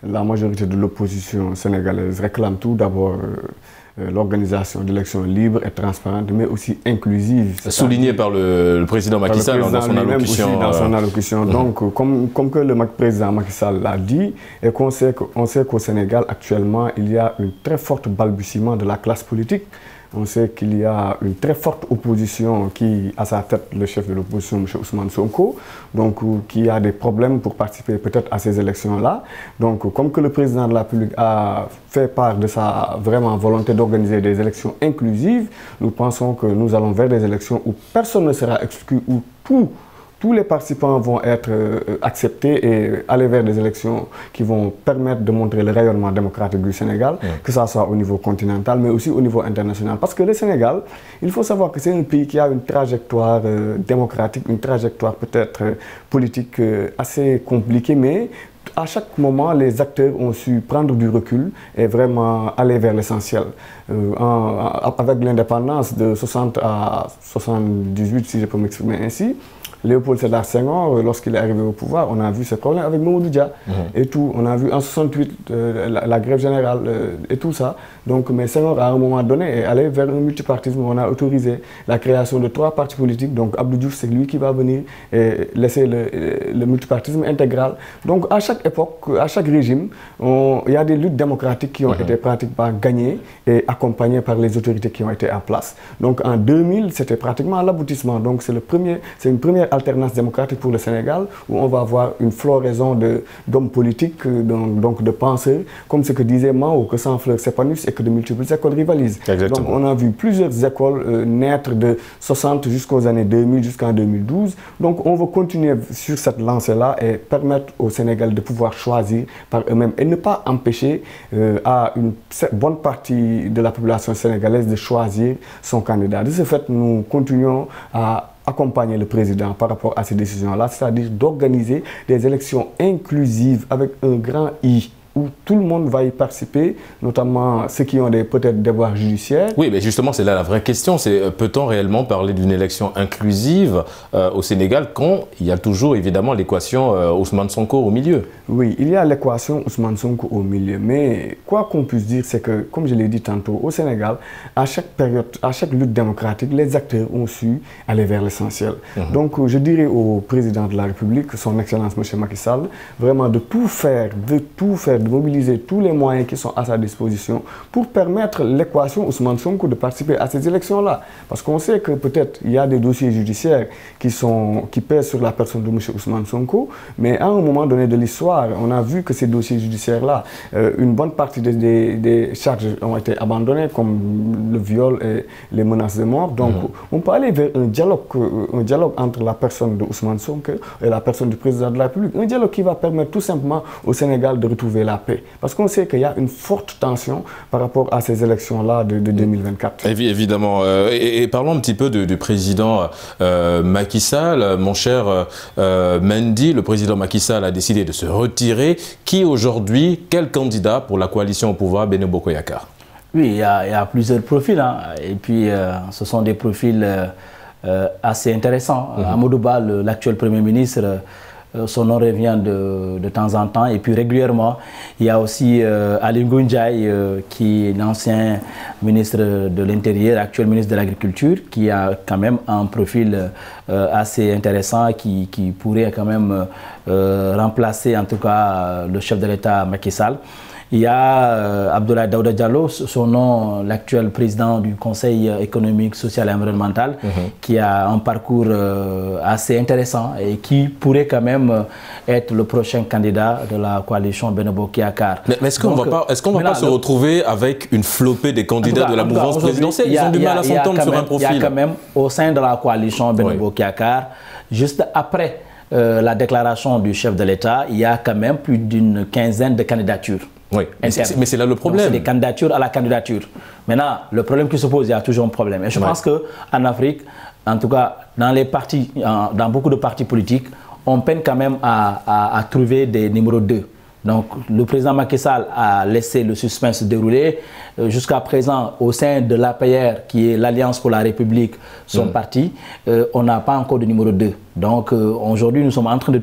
la majorité de l'opposition sénégalaise réclame tout d'abord l'organisation d'élections libres et transparentes, mais aussi inclusives. Souligné par le président Macky Sall dans son allocution. Donc, comme que le président Macky Sall l'a dit, et qu'on sait qu'au Sénégal, actuellement, il y a une très forte balbutiement de la classe politique. On sait qu'il y a une très forte opposition qui a à sa tête le chef de l'opposition, M. Ousmane Sonko, donc qui a des problèmes pour participer peut-être à ces élections-là. Donc, comme que le président de la République a fait part de sa vraiment volonté d'organiser des élections inclusives, nous pensons que nous allons vers des élections où personne ne sera exclu, où tous les participants vont être acceptés et aller vers des élections qui vont permettre de montrer le rayonnement démocratique du Sénégal, que ce soit au niveau continental, mais aussi au niveau international. Parce que le Sénégal, il faut savoir que c'est un pays qui a une trajectoire démocratique, une trajectoire peut-être politique assez compliquée, mais à chaque moment, les acteurs ont su prendre du recul et vraiment aller vers l'essentiel. Avec l'indépendance de 60 à 78, si je peux m'exprimer ainsi, Léopold Sédar Senghor, lorsqu'il est arrivé au pouvoir, on a vu ces problèmes avec Mamadou Dia et tout. On a vu en 68 la grève générale et tout ça. Donc, mais Senghor, à un moment donné, est allé vers un multipartisme. On a autorisé la création de 3 partis politiques. Donc, Abdou Diouf, c'est lui qui va venir et laisser le multipartisme intégral. Donc, à chaque époque, à chaque régime, il y a des luttes démocratiques qui ont été pratiquement gagnées et accompagnées par les autorités qui ont été en place. Donc, en 2000, c'était pratiquement l'aboutissement. Donc, c'est une première alternance démocratique pour le Sénégal, où on va avoir une floraison d'hommes politiques, donc de penseurs, comme ce que disait Mao, que sans fleurs s'épanouissent et que de multiples écoles rivalisent. Exactement. Donc on a vu plusieurs écoles naître de 60 jusqu'aux années 2000, jusqu'en 2012. Donc on va continuer sur cette lancée-là et permettre au Sénégal de pouvoir choisir par eux-mêmes et ne pas empêcher à une bonne partie de la population sénégalaise de choisir son candidat. De ce fait, nous continuons à accompagner le président par rapport à ces décisions-là, c'est-à-dire d'organiser des élections inclusives avec un grand I, où tout le monde va y participer, notamment ceux qui ont peut-être des devoirs judiciaires. Oui, mais justement, c'est là la vraie question. C'est peut-on réellement parler d'une élection inclusive au Sénégal quand il y a toujours évidemment l'équation Ousmane Sonko au milieu? Oui, il y a l'équation Ousmane Sonko au milieu. Mais quoi qu'on puisse dire, c'est que, comme je l'ai dit tantôt, au Sénégal, à chaque période, à chaque lutte démocratique, les acteurs ont su aller vers l'essentiel. Donc, je dirais au président de la République, son Excellence M. Macky Sall, vraiment de tout faire, de mobiliser tous les moyens qui sont à sa disposition pour permettre l'équation Ousmane Sonko de participer à ces élections-là. Parce qu'on sait que peut-être il y a des dossiers judiciaires qui pèsent sur la personne de M. Ousmane Sonko, mais à un moment donné de l'histoire, on a vu que ces dossiers judiciaires-là, une bonne partie des charges ont été abandonnées, comme le viol et les menaces de mort. Donc on peut aller vers un dialogue entre la personne de Ousmane Sonko et la personne du président de la République. Un dialogue qui va permettre tout simplement au Sénégal de retrouver la paix. Parce qu'on sait qu'il y a une forte tension par rapport à ces élections-là de 2024. Évidemment. Et parlons un petit peu du président Macky Sall. Mon cher Mendy, le président Macky Sall a décidé de se retirer. Qui aujourd'hui, quel candidat pour la coalition au pouvoir Benno Bokk Yakaar? Oui, il y a plusieurs profils. Et puis, ce sont des profils assez intéressants. Amadou Ba, l'actuel Premier ministre, son nom revient de temps en temps. Et puis régulièrement, il y a aussi Ali Ngouille Ndiaye, qui est l'ancien ministre de l'Intérieur, actuel ministre de l'Agriculture, qui a quand même un profil assez intéressant, qui pourrait quand même remplacer en tout cas le chef de l'État Macky Sall. il y a Abdoulaye Daouda Diallo, son nom, l'actuel président du Conseil économique, social et environnemental, qui a un parcours assez intéressant et qui pourrait quand même être le prochain candidat de la coalition Benno Bokk Yakaar. Mais est-ce qu'on ne va pas se retrouver avec une flopée des candidats de la mouvance présidentielle? Ils ont du mal à s'entendre sur un profil. Il y a quand même, au sein de la coalition Benno Bokk Yakaar, juste après la déclaration du chef de l'État, il y a quand même plus d'une quinzaine de candidatures. Oui, mais c'est là le problème. C'est des candidatures à la candidature. Maintenant, le problème qui se pose, il y a toujours un problème. Et je pense qu'en Afrique, en tout cas dans les partis, dans beaucoup de partis politiques, on peine quand même à trouver des numéros 2. Donc, le président Macky Sall a laissé le suspense se dérouler. Jusqu'à présent, au sein de l'APR, qui est l'Alliance pour la République, son parti, on n'a pas encore de numéro 2. Donc, aujourd'hui, ils sont en train de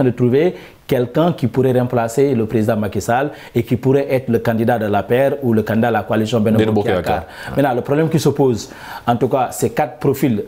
trouver quelqu'un qui pourrait remplacer le président Macky Sall et qui pourrait être le candidat de l'APR ou le candidat de la coalition Benno Bokk Yakaar. Maintenant, le problème qui se pose, en tout cas, ces 4 profils,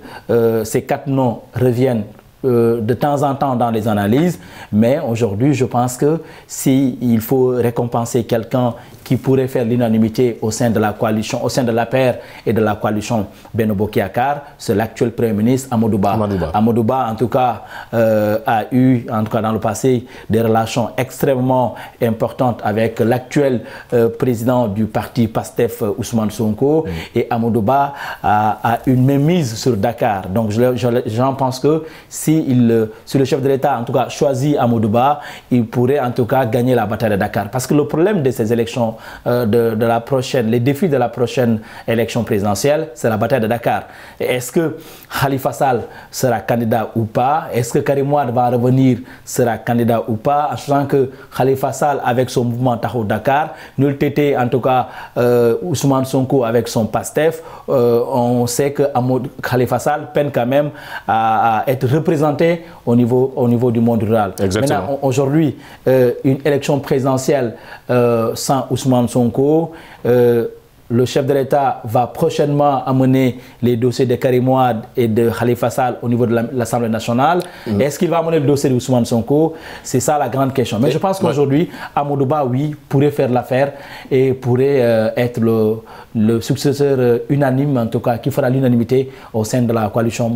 ces 4 noms reviennent de temps en temps dans les analyses, mais aujourd'hui, je pense que s'il faut récompenser quelqu'un qui pourrait faire l'unanimité au sein de la coalition, au sein de l'APR et de la coalition Benno Bokk Yakaar, c'est l'actuel Premier ministre Amadou Ba. Amadou Ba, en tout cas, a eu, en tout cas dans le passé, des relations extrêmement importantes avec l'actuel président du parti PASTEF, Ousmane Sonko, et Amadou Ba a une mainmise sur Dakar. Donc, j'en pense que si le chef de l'État, en tout cas, choisit Amadou Ba, il pourrait en tout cas gagner la bataille de Dakar. Parce que le problème de ces élections, les défis de la prochaine élection présidentielle, c'est la bataille de Dakar. Est-ce que Khalifa Sall sera candidat ou pas? Est-ce que Karim Wade va revenir, sera candidat ou pas? En sachant que Khalifa Sall, avec son mouvement Taxawu Dakar, Nul Tété, en tout cas Ousmane Sonko avec son PASTEF, on sait que Khalifa Sall peine quand même à être représenté au niveau du monde rural. Maintenant, aujourd'hui, une élection présidentielle sans Ousmane Sonko, le chef de l'État va prochainement amener les dossiers de Karim Wade et de Khalifa Sall au niveau de l'Assemblée nationale. Est-ce qu'il va amener le dossier de Ousmane Sonko? C'est ça la grande question. Mais je pense qu'aujourd'hui, Amadou Ba, oui, pourrait faire l'affaire et pourrait être le successeur unanime, en tout cas, qui fera l'unanimité au sein de la coalition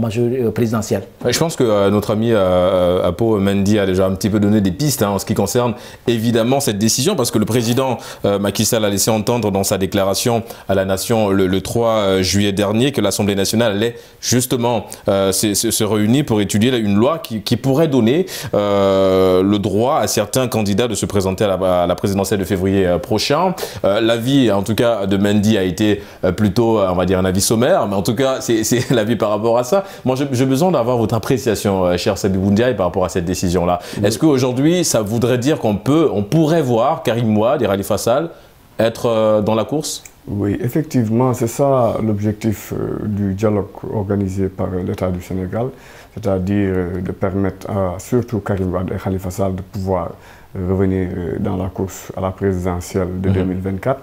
présidentielle. Je pense que notre ami Apo Mendy a déjà un petit peu donné des pistes en ce qui concerne évidemment cette décision, parce que le président Macky Sall a laissé entendre dans sa déclaration à la nation le 3 juillet dernier que l'Assemblée nationale allait justement se réunir pour étudier une loi qui pourrait donner le droit à certains candidats de se présenter à la présidentielle de février prochain. L'avis en tout cas de Mendy a été plutôt, on va dire, un avis sommaire, mais en tout cas c'est l'avis par rapport à ça. Moi j'ai besoin d'avoir votre appréciation, cher Sabibou Ndiaye, par rapport à cette décision-là. Est-ce qu'aujourd'hui ça voudrait dire qu'on pourrait voir Karim Wade et Khalifa Sall être dans la course? Oui, effectivement, c'est ça l'objectif du dialogue organisé par l'État du Sénégal, c'est-à-dire de permettre à surtout Karim Wade et Khalifa Sall de pouvoir revenir dans la course à la présidentielle de 2024.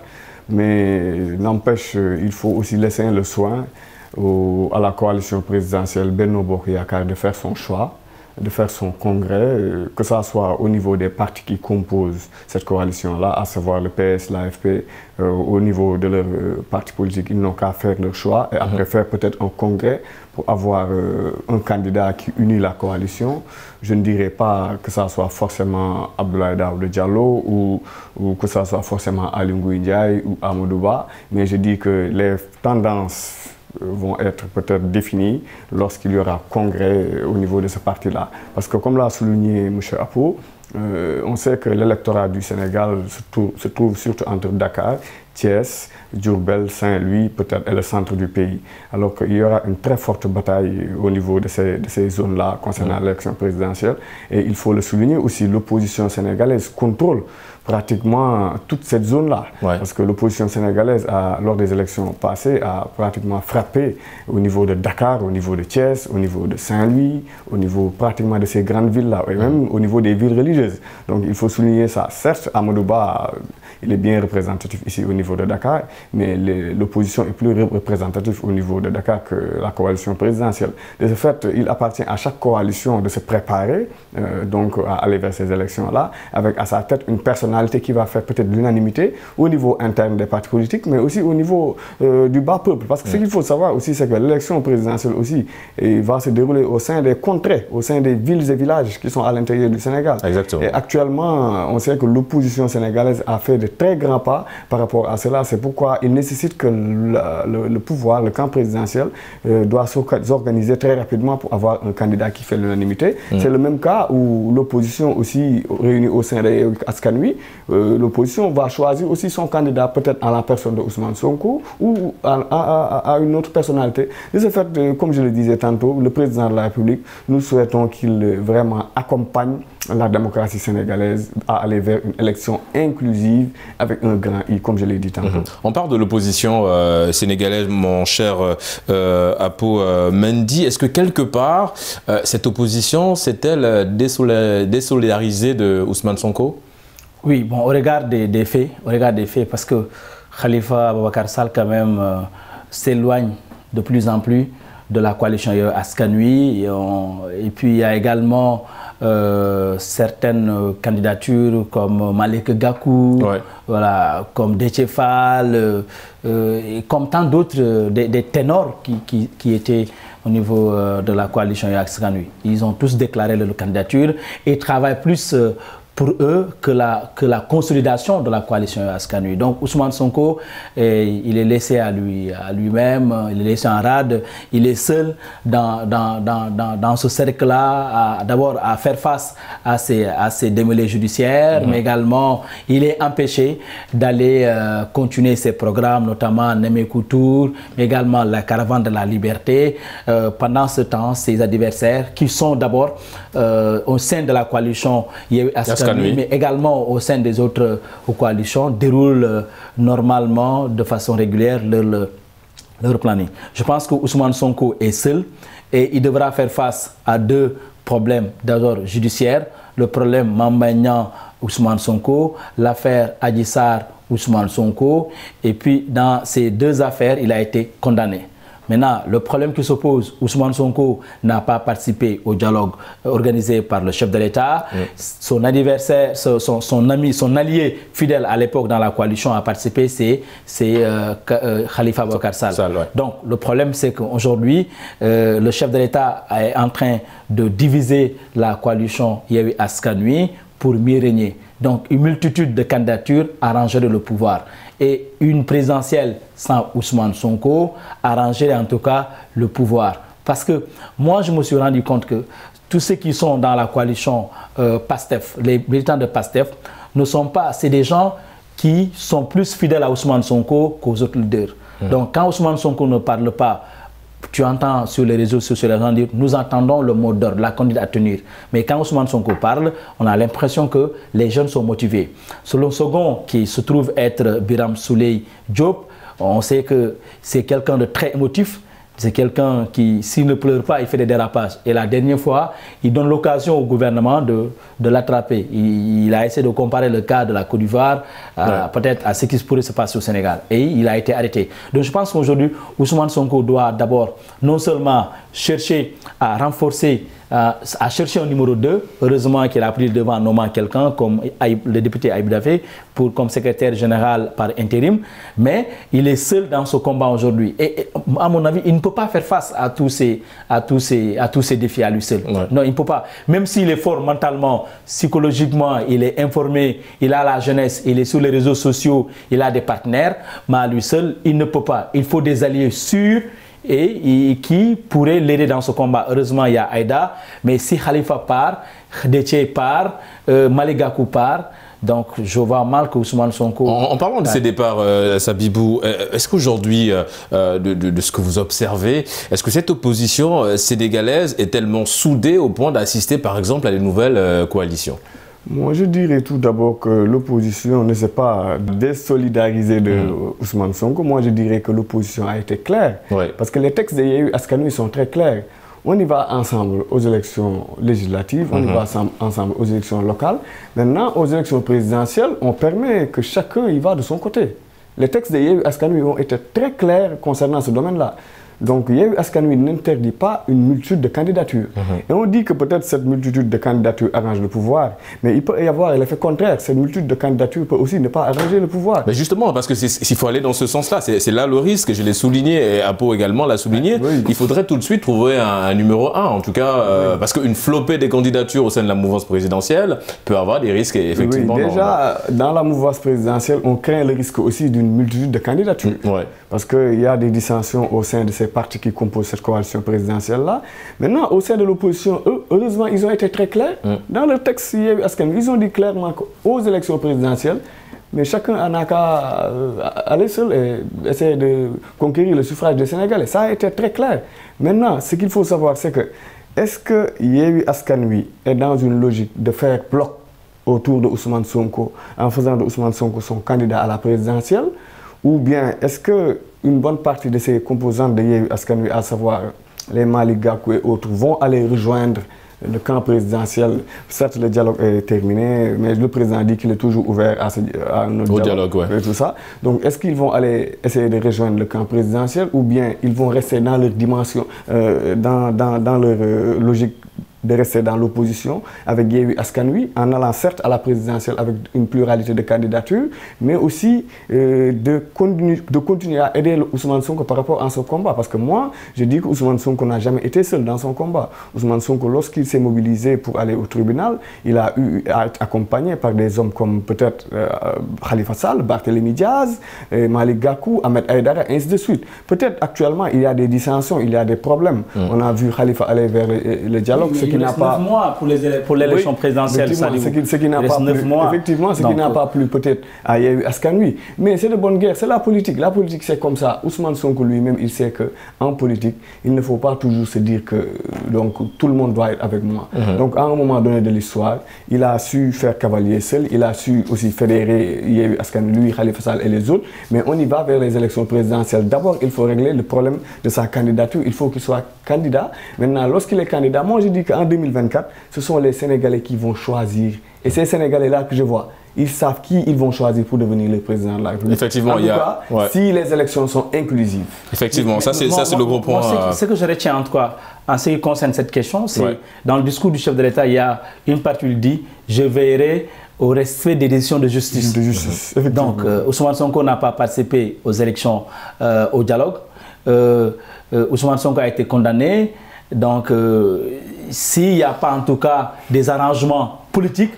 Mais n'empêche, il faut aussi laisser le soin à la coalition présidentielle Benno Bokk Yakaar de faire son choix, de faire son congrès, que ce soit au niveau des partis qui composent cette coalition-là, à savoir le PS, l'AFP, au niveau de leur parti politique, ils n'ont qu'à faire leur choix et après faire peut-être un congrès pour avoir un candidat qui unit la coalition. Je ne dirais pas que ça soit forcément Abdoulaye Daouda Diallo ou que ça soit forcément Aly Ngouille Ndiaye ou Amadou Ba, mais je dis que les tendances vont être peut-être définis lorsqu'il y aura congrès au niveau de ce parti-là. Parce que comme l'a souligné M. Apo, on sait que l'électorat du Sénégal se trouve surtout entre Dakar, Thiès, Diourbel, Saint-Louis, peut-être, et le centre du pays. Alors qu'il y aura une très forte bataille au niveau de ces zones-là concernant l'élection présidentielle. Et il faut le souligner aussi, l'opposition sénégalaise contrôle pratiquement toute cette zone-là. Parce que l'opposition sénégalaise, lors des élections passées, a pratiquement frappé au niveau de Dakar, au niveau de Thiès, au niveau de Saint-Louis, au niveau pratiquement de ces grandes villes-là, et même au niveau des villes religieuses. Donc il faut souligner ça. Certes, Amadou Ba, il est bien représentatif ici au niveau de Dakar, mais l'opposition est plus représentative au niveau de Dakar que la coalition présidentielle. De ce fait, il appartient à chaque coalition de se préparer donc à aller vers ces élections-là, avec à sa tête une personnalité personnalité qui va faire peut-être l'unanimité au niveau interne des partis politiques, mais aussi au niveau du bas peuple. Parce que ce qu'il faut savoir aussi, c'est que l'élection présidentielle aussi va se dérouler au sein des contrées, au sein des villes et villages qui sont à l'intérieur du Sénégal. Exactement. Et actuellement, on sait que l'opposition sénégalaise a fait de très grands pas par rapport à cela. C'est pourquoi il nécessite que le pouvoir, le camp présidentiel, doit s'organiser très rapidement pour avoir un candidat qui fait l'unanimité. C'est le même cas où l'opposition aussi réunie au sein de Askanui, l'opposition va choisir aussi son candidat peut-être à la personne de Ousmane Sonko ou à une autre personnalité. De ce fait, comme je le disais tantôt, le président de la République, nous souhaitons qu'il vraiment accompagne la démocratie sénégalaise à aller vers une élection inclusive avec un grand I, comme je l'ai dit tantôt. On parle de l'opposition sénégalaise, mon cher Apo Mendy. Est-ce que quelque part, cette opposition s'est-elle désolidarisée de Ousmane Sonko? Oui, bon, au regard des faits, parce que Khalifa Aboubacar Sall quand même s'éloigne de plus en plus de la coalition Askanui. Et puis il y a également certaines candidatures comme Malick Gakou, voilà, comme Déthié Fall, et comme tant d'autres, des ténors qui étaient au niveau de la coalition Askanui. Ils ont tous déclaré leur candidature et travaillent plus pour eux que la consolidation de la coalition Askanui. Donc Ousmane Sonko, il est laissé à lui-même, il est laissé en rade, il est seul dans ce cercle-là, d'abord à faire face à ces démêlés judiciaires, mais également il est empêché d'aller continuer ses programmes, notamment Némékou Tour, mais également la caravane de la liberté. Pendant ce temps, ses adversaires, qui sont d'abord au sein de la coalition Askanui, mais également au sein des autres coalitions, déroulent normalement, de façon régulière, leur planning. Je pense que Ousmane Sonko est seul et il devra faire face à deux problèmes d'ordre judiciaire. Le problème Mambagnan Ousmane Sonko, l'affaire Adji Sarr Ousmane Sonko, et puis dans ces deux affaires, il a été condamné. Maintenant, le problème qui s'oppose, Ousmane Sonko n'a pas participé au dialogue organisé par le chef de l'État. Son adversaire, son ami, son allié fidèle à l'époque dans la coalition a participé, c'est Khalifa Aboubacar Sall. Donc, le problème, c'est qu'aujourd'hui, le chef de l'État est en train de diviser la coalition Yewwi Askanui pour mieux régner. Donc, une multitude de candidatures arrangerait le pouvoir. Et une présidentielle sans Ousmane Sonko arrangerait en tout cas le pouvoir. Parce que moi, je me suis rendu compte que tous ceux qui sont dans la coalition PASTEF, les militants de PASTEF, ne sont pas, c'est des gens qui sont plus fidèles à Ousmane Sonko qu'aux autres leaders. Donc, quand Ousmane Sonko ne parle pas, tu entends sur les réseaux sociaux les gens dire nous entendons le mot d'ordre, la conduite à tenir. Mais quand Ousmane Sonko parle, on a l'impression que les jeunes sont motivés. Selon second, qui se trouve être Biram Souleye Diop, on sait que c'est quelqu'un de très émotif. C'est quelqu'un qui, s'il ne pleure pas, il fait des dérapages. Et la dernière fois, il donne l'occasion au gouvernement de l'attraper. Il a essayé de comparer le cas de la Côte d'Ivoire peut-être à ce qui pourrait se passer au Sénégal. Et il a été arrêté. Donc je pense qu'aujourd'hui, Ousmane Sonko doit d'abord non seulement chercher à renforcer, à chercher un numéro 2. Heureusement qu'il a pris devant nommant quelqu'un comme le député Aïb Dafé comme secrétaire général par intérim. Mais il est seul dans ce combat aujourd'hui. Et à mon avis, il ne peut pas faire face à tous ces défis à lui seul. Non, il ne peut pas. Même s'il est fort mentalement, psychologiquement, il est informé, il a la jeunesse, il est sur les réseaux sociaux, il a des partenaires, mais à lui seul, il ne peut pas. Il faut des alliés sûrs et qui pourraient l'aider dans ce combat. Heureusement, il y a Aïda, mais si Khalifa part, Déthié part, Malick Gakou part, donc je vois mal que Ousmane Sonko... En parlant de ces départs, Sabibou, est-ce qu'aujourd'hui, de ce que vous observez, est-ce que cette opposition sénégalaise est tellement soudée au point d'assister par exemple à des nouvelles coalitions? Moi, je dirais tout d'abord que l'opposition ne s'est pas désolidarisée de Ousmane Sonko. Moi, je dirais que l'opposition a été claire. Parce que les textes de Yewwi Askanui sont très clairs. On y va ensemble aux élections législatives, on y va ensemble aux élections locales. Maintenant, aux élections présidentielles, on permet que chacun y va de son côté. Les textes de Yewwi Askanui ont été très clairs concernant ce domaine-là. Donc, Yewwi Askan Wi n'interdit pas une multitude de candidatures. Et on dit que peut-être cette multitude de candidatures arrange le pouvoir, mais il peut y avoir l'effet contraire. Cette multitude de candidatures peut aussi ne pas arranger le pouvoir. Mais justement, parce que s'il faut aller dans ce sens-là, c'est là le risque, je l'ai souligné, et Apo également l'a souligné, il faudrait tout de suite trouver un numéro 1, en tout cas, parce qu'une flopée des candidatures au sein de la mouvance présidentielle peut avoir des risques, effectivement. Déjà, dans la mouvance présidentielle, on craint le risque aussi d'une multitude de candidatures. Parce qu'il y a des dissensions au sein de ces partis qui composent cette coalition présidentielle-là. Maintenant, au sein de l'opposition, heureusement, ils ont été très clairs. Dans le texte, ils ont dit clairement qu'aux élections présidentielles, mais chacun en a qu'à aller seul et essayer de conquérir le suffrage des Sénégalais. Ça a été très clair. Maintenant, ce qu'il faut savoir, c'est que est-ce que Yewwi Askan Wi est dans une logique de faire bloc autour de Ousmane Sonko en faisant de Ousmane Sonko son candidat à la présidentielle, ou bien est-ce qu'une bonne partie de ces composantes de Yewwi Askan Wi, à savoir les Malick Gakou et autres, vont aller rejoindre le camp présidentiel? Certes, le dialogue est terminé, mais le président dit qu'il est toujours ouvert à un autre dialogue et tout ça. Donc, est-ce qu'ils vont aller essayer de rejoindre le camp présidentiel, ou bien ils vont rester dans leur dimension, dans leur logique de rester dans l'opposition avec Yewwi Askan Wi, en allant certes à la présidentielle avec une pluralité de candidatures, mais aussi de continuer à aider Ousmane Sonko par rapport à son combat. Parce que moi, je dis que Ousmane Sonko n'a jamais été seul dans son combat. Ousmane Sonko, lorsqu'il s'est mobilisé pour aller au tribunal, il a eu à être accompagné par des hommes comme peut-être Khalifa Sall, Barthélémy Diaz, Malick Gakou, Ahmed Aïdara, ainsi de suite. Peut-être actuellement, il y a des dissensions, il y a des problèmes. On a vu Khalifa aller vers le dialogue. Il reste 9 mois pour l'élection présidentielle. Ce qui n'a pas plu, effectivement, ce qui n'a pas plu peut-être à Yewwi Askan Wi. Mais c'est de bonne guerre, c'est la politique. La politique, c'est comme ça. Ousmane Sonko lui-même, il sait qu'en politique, il ne faut pas toujours se dire que donc, tout le monde doit être avec moi. Donc, à un moment donné de l'histoire, il a su faire cavalier seul, il a su aussi fédérer Yewwi Askan Wi, lui, Khalifa Sall et les autres. Mais on y va vers les élections présidentielles. D'abord, il faut régler le problème de sa candidature. Il faut qu'il soit candidat. Maintenant, lorsqu'il est candidat, moi je dis qu'en 2024, ce sont les Sénégalais qui vont choisir. Et ces Sénégalais-là que je vois, ils savent qui ils vont choisir pour devenir le président de la République. Effectivement, en tout cas, si les élections sont inclusives. Effectivement, ça c'est le gros point. Ce que je retiens en tout cas, en ce qui concerne cette question, c'est dans le discours du chef de l'État, il y a une partie où il dit « Je veillerai au respect des décisions de justice ». Donc, Ousmane Sonko n'a pas participé aux élections, au dialogue. Ousmane Sonko a été condamné. Donc, s'il n'y a pas en tout cas des arrangements politiques,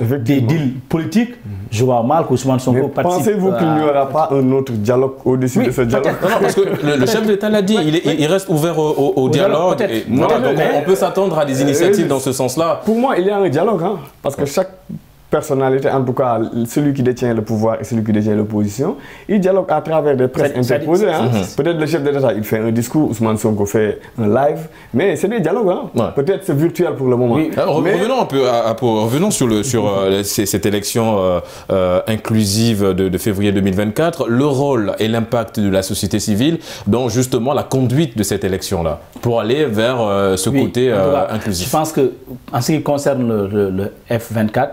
des deals politiques, je vois mal qu'Ousmane Sonko participe. Pensez-vous qu'il n'y aura pas un autre dialogue au-dessus de ce dialogue? Non, parce que le chef de l'État l'a dit, il reste ouvert au dialogue. Et voilà, donc on peut s'attendre à des initiatives dans ce sens-là. Pour moi, il y a un dialogue, parce que chaque personnalité, en tout cas celui qui détient le pouvoir et celui qui détient l'opposition, il dialogue à travers des presses interposées. Peut-être le chef de l'État, il fait un discours, Ousmane Sonko fait un live, mais c'est des dialogues. Peut-être c'est virtuel pour le moment. Revenons un peu revenons sur cette élection inclusive de février 2024, le rôle et l'impact de la société civile dans justement la conduite de cette élection-là, pour aller vers ce côté inclusif. Je pense que en ce qui concerne le F24,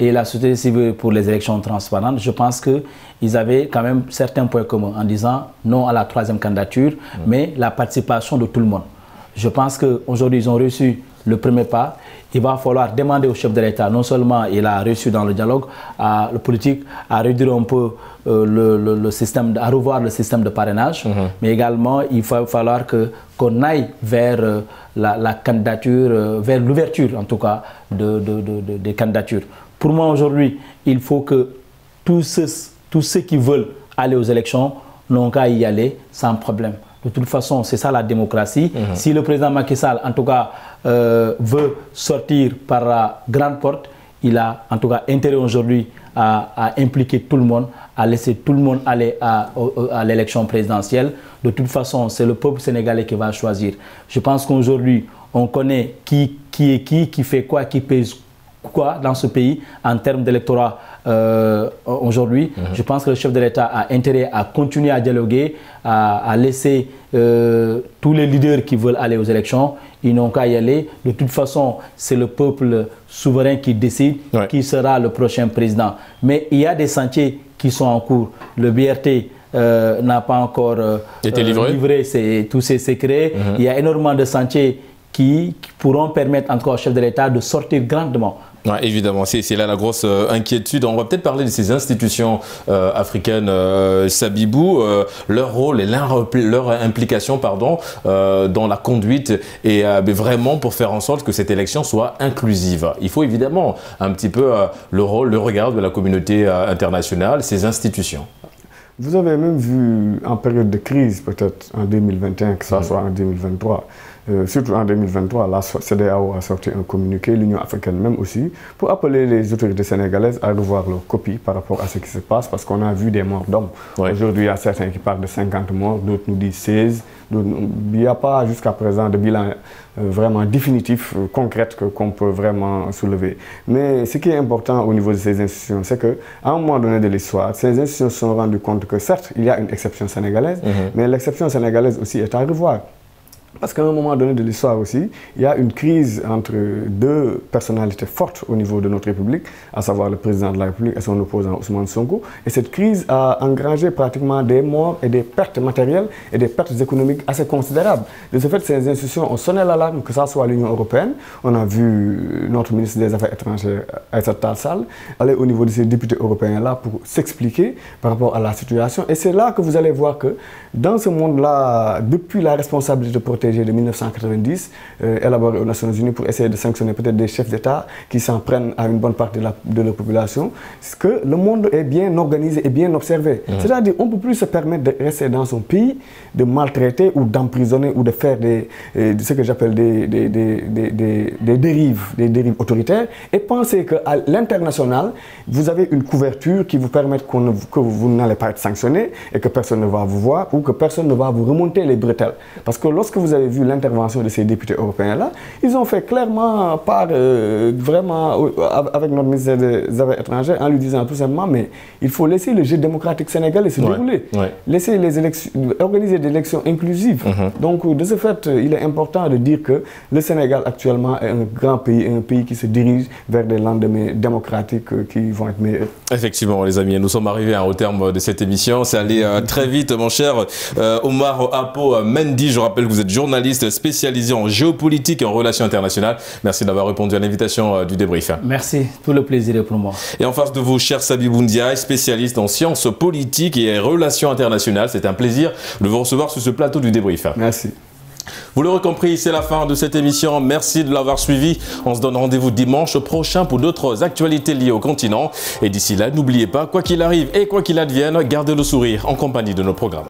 et la société civile pour les élections transparentes, je pense qu'ils avaient quand même certains points communs en disant non à la troisième candidature, mais la participation de tout le monde. Je pense qu'aujourd'hui, ils ont reçu le premier pas. Il va falloir demander au chef de l'État, non seulement il a reçu dans le dialogue le politique, à réduire un peu le système, à revoir le système de parrainage, mais également il va falloir qu'on aille vers la candidature, vers l'ouverture en tout cas des candidatures. Pour moi aujourd'hui, il faut que tous ceux qui veulent aller aux élections n'ont qu'à y aller sans problème. De toute façon, c'est ça la démocratie. Si le président Macky Sall, en tout cas, veut sortir par la grande porte, il a en tout cas intérêt aujourd'hui à impliquer tout le monde, à laisser tout le monde aller à l'élection présidentielle. De toute façon, c'est le peuple sénégalais qui va choisir. Je pense qu'aujourd'hui, on connaît qui est qui fait quoi, qui pèse quoi dans ce pays en termes d'électorat aujourd'hui. Je pense que le chef de l'État a intérêt à continuer à dialoguer, à laisser tous les leaders qui veulent aller aux élections, ils n'ont qu'à y aller. De toute façon, c'est le peuple souverain qui décide qui sera le prochain président. Mais il y a des sentiers qui sont en cours. Le BRT n'a pas encore livré tous ses secrets. Il y a énormément de sentiers qui pourront permettre encore au chef de l'État de sortir grandement. Ouais, évidemment, c'est là la grosse inquiétude. On va peut-être parler de ces institutions africaines, Sabibou, leur rôle et leur implication dans la conduite et vraiment pour faire en sorte que cette élection soit inclusive. Il faut évidemment un petit peu le regard de la communauté internationale, ces institutions. Vous avez même vu en période de crise, peut-être en 2021, que ça soit en 2023, surtout en 2023, la CEDEAO a sorti un communiqué, l'Union africaine même aussi, pour appeler les autorités sénégalaises à revoir leur copie par rapport à ce qui se passe, parce qu'on a vu des morts d'hommes. Ouais. Aujourd'hui, il y a certains qui parlent de 50 morts, d'autres nous disent 16. Il n'y a pas jusqu'à présent de bilan vraiment définitif, concret qu'on peut vraiment soulever. Mais ce qui est important au niveau de ces institutions, c'est qu'à un moment donné de l'histoire, ces institutions se sont rendues compte que certes, il y a une exception sénégalaise, mais l'exception sénégalaise aussi est à revoir. Parce qu'à un moment donné de l'histoire aussi, il y a une crise entre deux personnalités fortes au niveau de notre République, à savoir le président de la République et son opposant Ousmane Sonko. Et cette crise a engrangé pratiquement des morts et des pertes matérielles et des pertes économiques assez considérables. De ce fait, ces institutions ont sonné l'alarme, que ce soit l'Union européenne. On a vu notre ministre des Affaires étrangères, Aïssata Tall Sall, aller au niveau de ces députés européens-là pour s'expliquer par rapport à la situation. Et c'est là que vous allez voir que dans ce monde-là, depuis la responsabilité de de 1990, élaboré aux Nations Unies pour essayer de sanctionner peut-être des chefs d'État qui s'en prennent à une bonne partie de leur population, c'est que le monde est bien organisé et bien observé. C'est-à-dire qu'on ne peut plus se permettre de rester dans son pays, de maltraiter ou d'emprisonner ou de faire ce que j'appelle des dérives autoritaires et penser qu'à l'international, vous avez une couverture qui vous permet que vous n'allez pas être sanctionné et que personne ne va vous voir ou que personne ne va vous remonter les bretelles. Parce que lorsque vous avez vu l'intervention de ces députés européens-là, ils ont fait clairement part, vraiment, avec notre ministère des Affaires étrangères, en lui disant tout simplement, mais il faut laisser le jeu démocratique sénégalais se dérouler. Laisser les élections, organiser des élections inclusives. Donc, de ce fait, il est important de dire que le Sénégal actuellement est un grand pays, un pays qui se dirige vers des lendemains démocratiques qui vont être meilleurs. Effectivement, les amis, nous sommes arrivés au terme de cette émission. C'est allé très vite, mon cher Omar Apo Mendy. Je rappelle que vous êtes journaliste spécialisé en géopolitique et en relations internationales. Merci d'avoir répondu à l'invitation du débrief. Merci, tout le plaisir est pour moi. Et en face de vous, cher Sabibou Ndiaye, spécialiste en sciences politiques et relations internationales. C'est un plaisir de vous recevoir sur ce plateau du débrief. Merci. Vous l'aurez compris, c'est la fin de cette émission. Merci de l'avoir suivi. On se donne rendez-vous dimanche prochain pour d'autres actualités liées au continent. Et d'ici là, n'oubliez pas, quoi qu'il arrive et quoi qu'il advienne, gardez le sourire en compagnie de nos programmes.